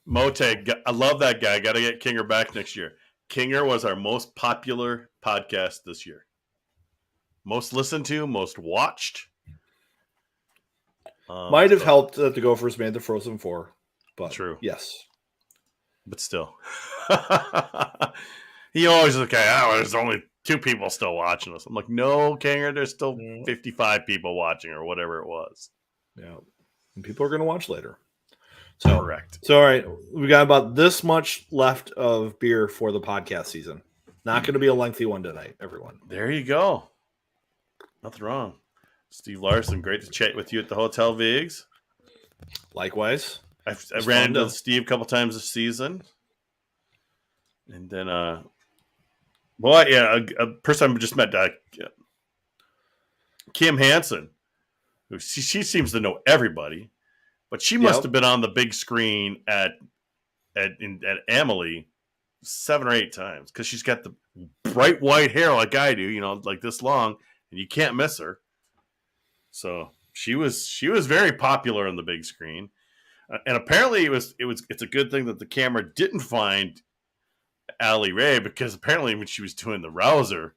Mote, I love that guy. Got to get Kinger back next year. Kinger was our most popular podcast this year. Most listened to, most watched. Might have helped that the Gophers made the Frozen Four, but true. Yes. But still. He always is like, there's only 2 people still watching us. I'm like, no, Kinger, there's still 55 people watching, or whatever it was. Yeah. And people are going to watch later. So, correct. So, all right, we got about this much left of beer for the podcast season. Not going to be a lengthy one tonight, everyone. There you go. Nothing wrong. Steve Larson, great to chat with you at the Hotel Vigs. Likewise. I ran into Steve a couple times this season. And then, a person I just met, Kim Hansen, who she seems to know everybody. But she must have been on the big screen at Amalie 7 or 8 times, because she's got the bright white hair like I do, like this long, and you can't miss her. So she was very popular on the big screen, and apparently it's a good thing that the camera didn't find Allie Ray, because apparently when she was doing the rouser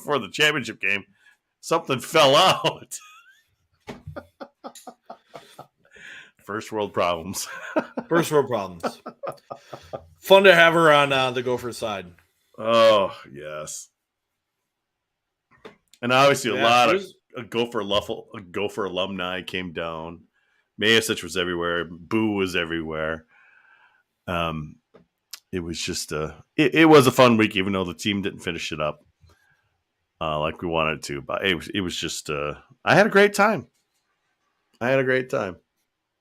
for the championship game, something fell out. First world problems. First world problems. Fun to have her on the Gopher side. Oh, yes. And obviously a lot of Gopher alumni came down. Mayasich was everywhere. Boo was everywhere. It was just it was a fun week, even though the team didn't finish it up like we wanted to. But it was just I had a great time.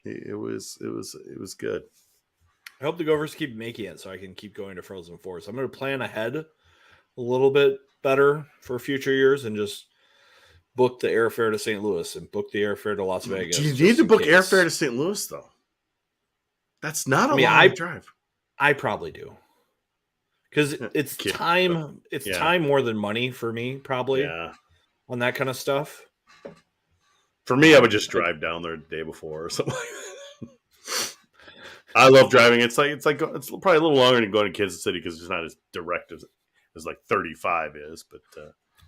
It was good. I hope the Gophers keep making it so I can keep going to Frozen Four. So I'm going to plan ahead a little bit better for future years and just book the airfare to St. Louis and book the airfare to Las Vegas. Do you need to book airfare to St. Louis, though? That's not a long drive. I probably do. Because it's time. It's time more than money for me, probably. Yeah. On that kind of stuff. For me, I would just drive down there the day before or something like that. I love driving. It's probably a little longer than going to Kansas City because it's not as direct as like 35 is. But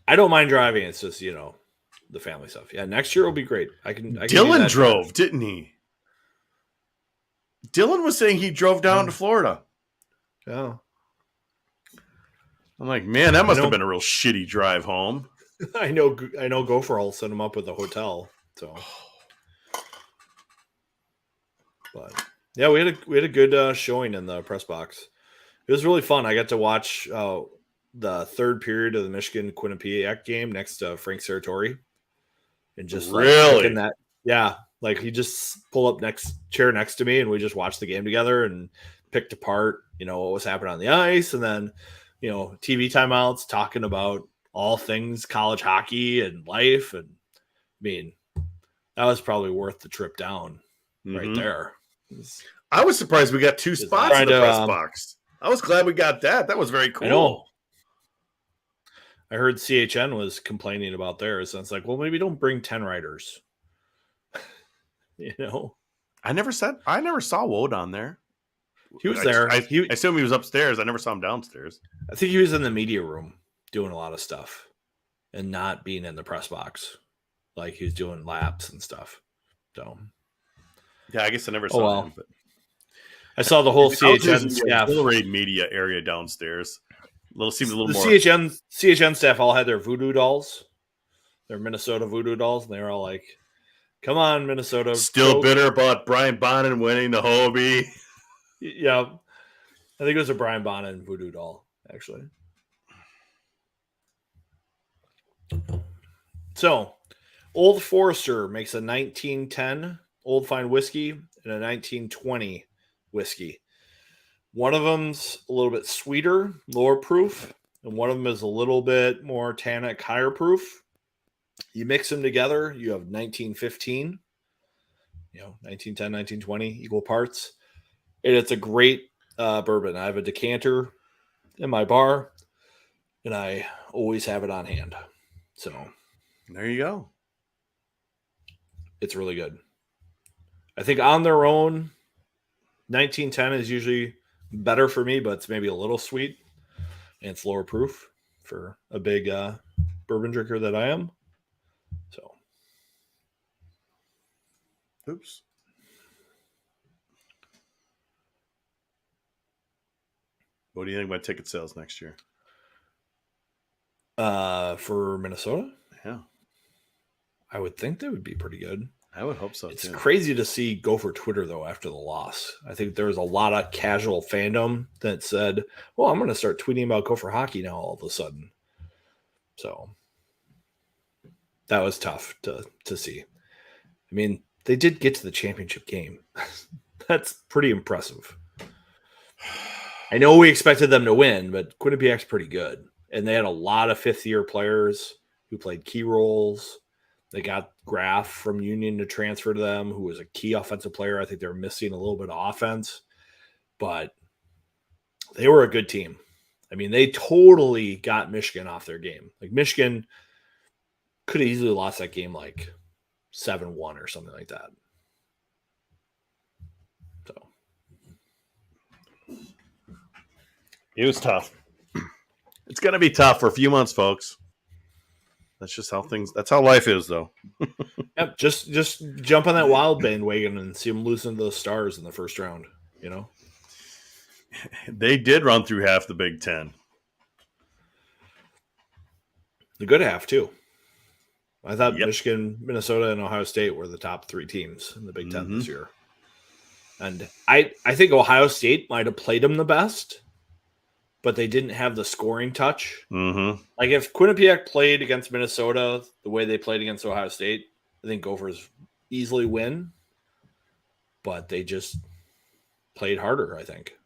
I don't mind driving. It's just the family stuff. Yeah, next year will be great. I can Dylan drove, didn't he? Dylan was saying he drove down to Florida. Yeah. I'm like, man, that must have been a real shitty drive home. I know. Gopher will set him up with a hotel So, but yeah, we had a good showing in the press box. It was really fun. I got to watch the third period of the Michigan Quinnipiac game next to Frank Serratori, and just like picking that. Yeah, like he just pulled up chair next to me, and we just watched the game together and picked apart, what was happening on the ice, and then, TV timeouts talking about all things college hockey and life. And I mean, that was probably worth the trip down right there. I was surprised we got 2 spots in the press box. I was glad we got that. That was very cool. I know. I heard CHN was complaining about theirs. And it's like, well, maybe don't bring 10 writers. I never saw Woad on there. He was there. I assume he was upstairs. I never saw him downstairs. I think he was in the media room doing a lot of stuff and not being in the press box. Like he was doing laps and stuff. So, yeah, I guess I never saw him. But I saw the whole CHN staff. Raid media area downstairs. Seems a little more. CHN staff all had their voodoo dolls, their Minnesota voodoo dolls, and they were all like, "Come on, Minnesota!" Still bitter about Brian Bonin winning the Hobie. Yeah, I think it was a Brian Bonin voodoo doll, actually. So, Old Forester makes a 1910 Old Fine whiskey and a 1920 whiskey. One of them's a little bit sweeter, lower proof, and one of them is a little bit more tannic, higher proof. You mix them together, you have 1915, 1910, 1920, equal parts. And it's a great bourbon. I have a decanter in my bar, and I always have it on hand. So there you go. It's really good. I think on their own, 1910 is usually better for me, but it's maybe a little sweet, and it's lower proof for a big bourbon drinker that I am. So, oops. What do you think about ticket sales next year? For Minnesota? Yeah. I would think that would be pretty good. I would hope so. It's crazy to see Gopher Twitter, though, after the loss. I think there was a lot of casual fandom that said, well, I'm going to start tweeting about Gopher hockey now all of a sudden. So that was tough to see. I mean, they did get to the championship game. That's pretty impressive. I know we expected them to win, but Quinnipiac's pretty good. And they had a lot of fifth-year players who played key roles. They got Graf from Union to transfer to them, who was a key offensive player. I think they were missing a little bit of offense. But they were a good team. I mean, they totally got Michigan off their game. Like, Michigan could have easily lost that game like 7-1 or something like that. So it was tough. It's going to be tough for a few months, folks. That's just how that's how life is, though. Yep, just jump on that wild bandwagon and see them losing to the Stars in the first round, They did run through half the Big Ten. The good half, too. I thought Michigan, Minnesota, and Ohio State were the top 3 teams in the Big Ten this year. And I think Ohio State might have played them the best, but they didn't have the scoring touch. Mm-hmm. Like, if Quinnipiac played against Minnesota the way they played against Ohio State, I think Gophers easily win. But they just played harder, I think.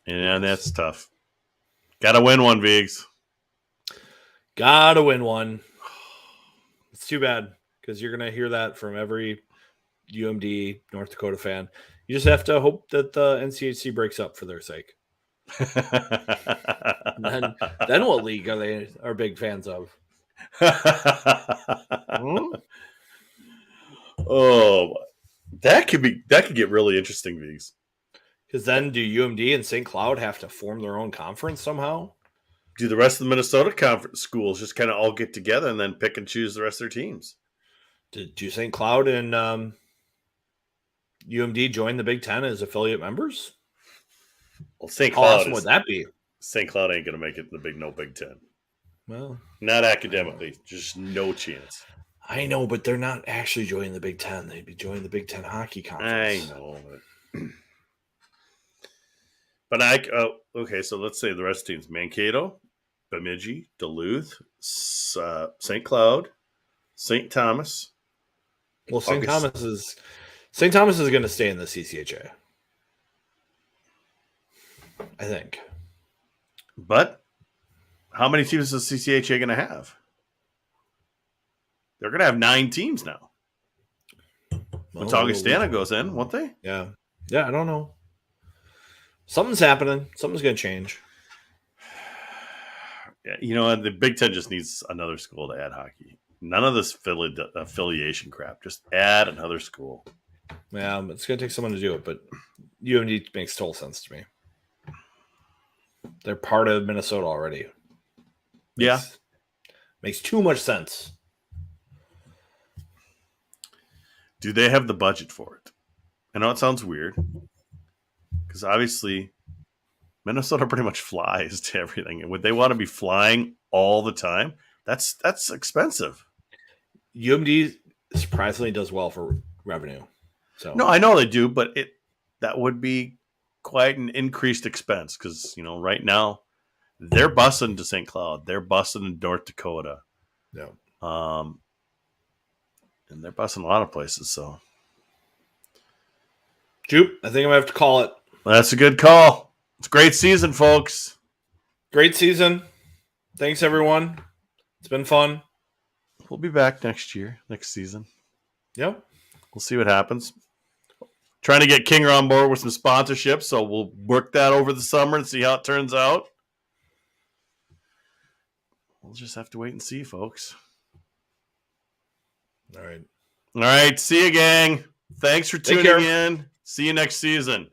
Yeah, that's tough. Got to win one, Viggs. Got to win one. It's too bad because you're going to hear that from every UMD North Dakota fan. You just have to hope that the NCHC breaks up for their sake. then what league are big fans of? Oh, that could get really interesting, Viggs. Because then do UMD and St. Cloud have to form their own conference somehow? Do the rest of the Minnesota conference schools just kind of all get together and then pick and choose the rest of their teams? Do St. Cloud and UMD join the Big Ten as affiliate members? Well, St. How Cloud awesome would that be? St. Cloud ain't going to make it in the Big Ten. Well, not academically, just no chance. I know, but they're not actually joining the Big Ten. They'd be joining the Big Ten Hockey Conference. I know. But okay, so let's say the rest of the teams: Mankato, Bemidji, Duluth, St. Cloud, St. Thomas. Well, St. Thomas is going to stay in the CCHA, I think. But how many teams is the CCHA going to have? They're going to have 9 teams now. Once Augustana goes in, won't they? Yeah. Yeah, I don't know. Something's happening. Something's going to change. Yeah, the Big Ten just needs another school to add hockey. None of this affiliation crap. Just add another school. Yeah, it's going to take someone to do it, but UMD makes total sense to me. They're part of Minnesota already. Yeah. Makes too much sense. Do they have the budget for it? I know it sounds weird because obviously Minnesota pretty much flies to everything. And would they want to be flying all the time? That's expensive. UMD surprisingly does well for revenue. So no, I know they do, but that would be quite an increased expense because right now they're busing to St. Cloud, they're busing in North Dakota, and they're busing a lot of places. So, Jupe, I think I'm gonna have to call it. That's a good call. It's a great season, folks. Great season. Thanks, everyone. It's been fun. We'll be back next season. Yep. We'll see what happens. Trying to get Kinger on board with some sponsorships, so we'll work that over the summer and see how it turns out. We'll just have to wait and see, folks. All right. All right. See you, gang. Thanks for tuning in. See you next season.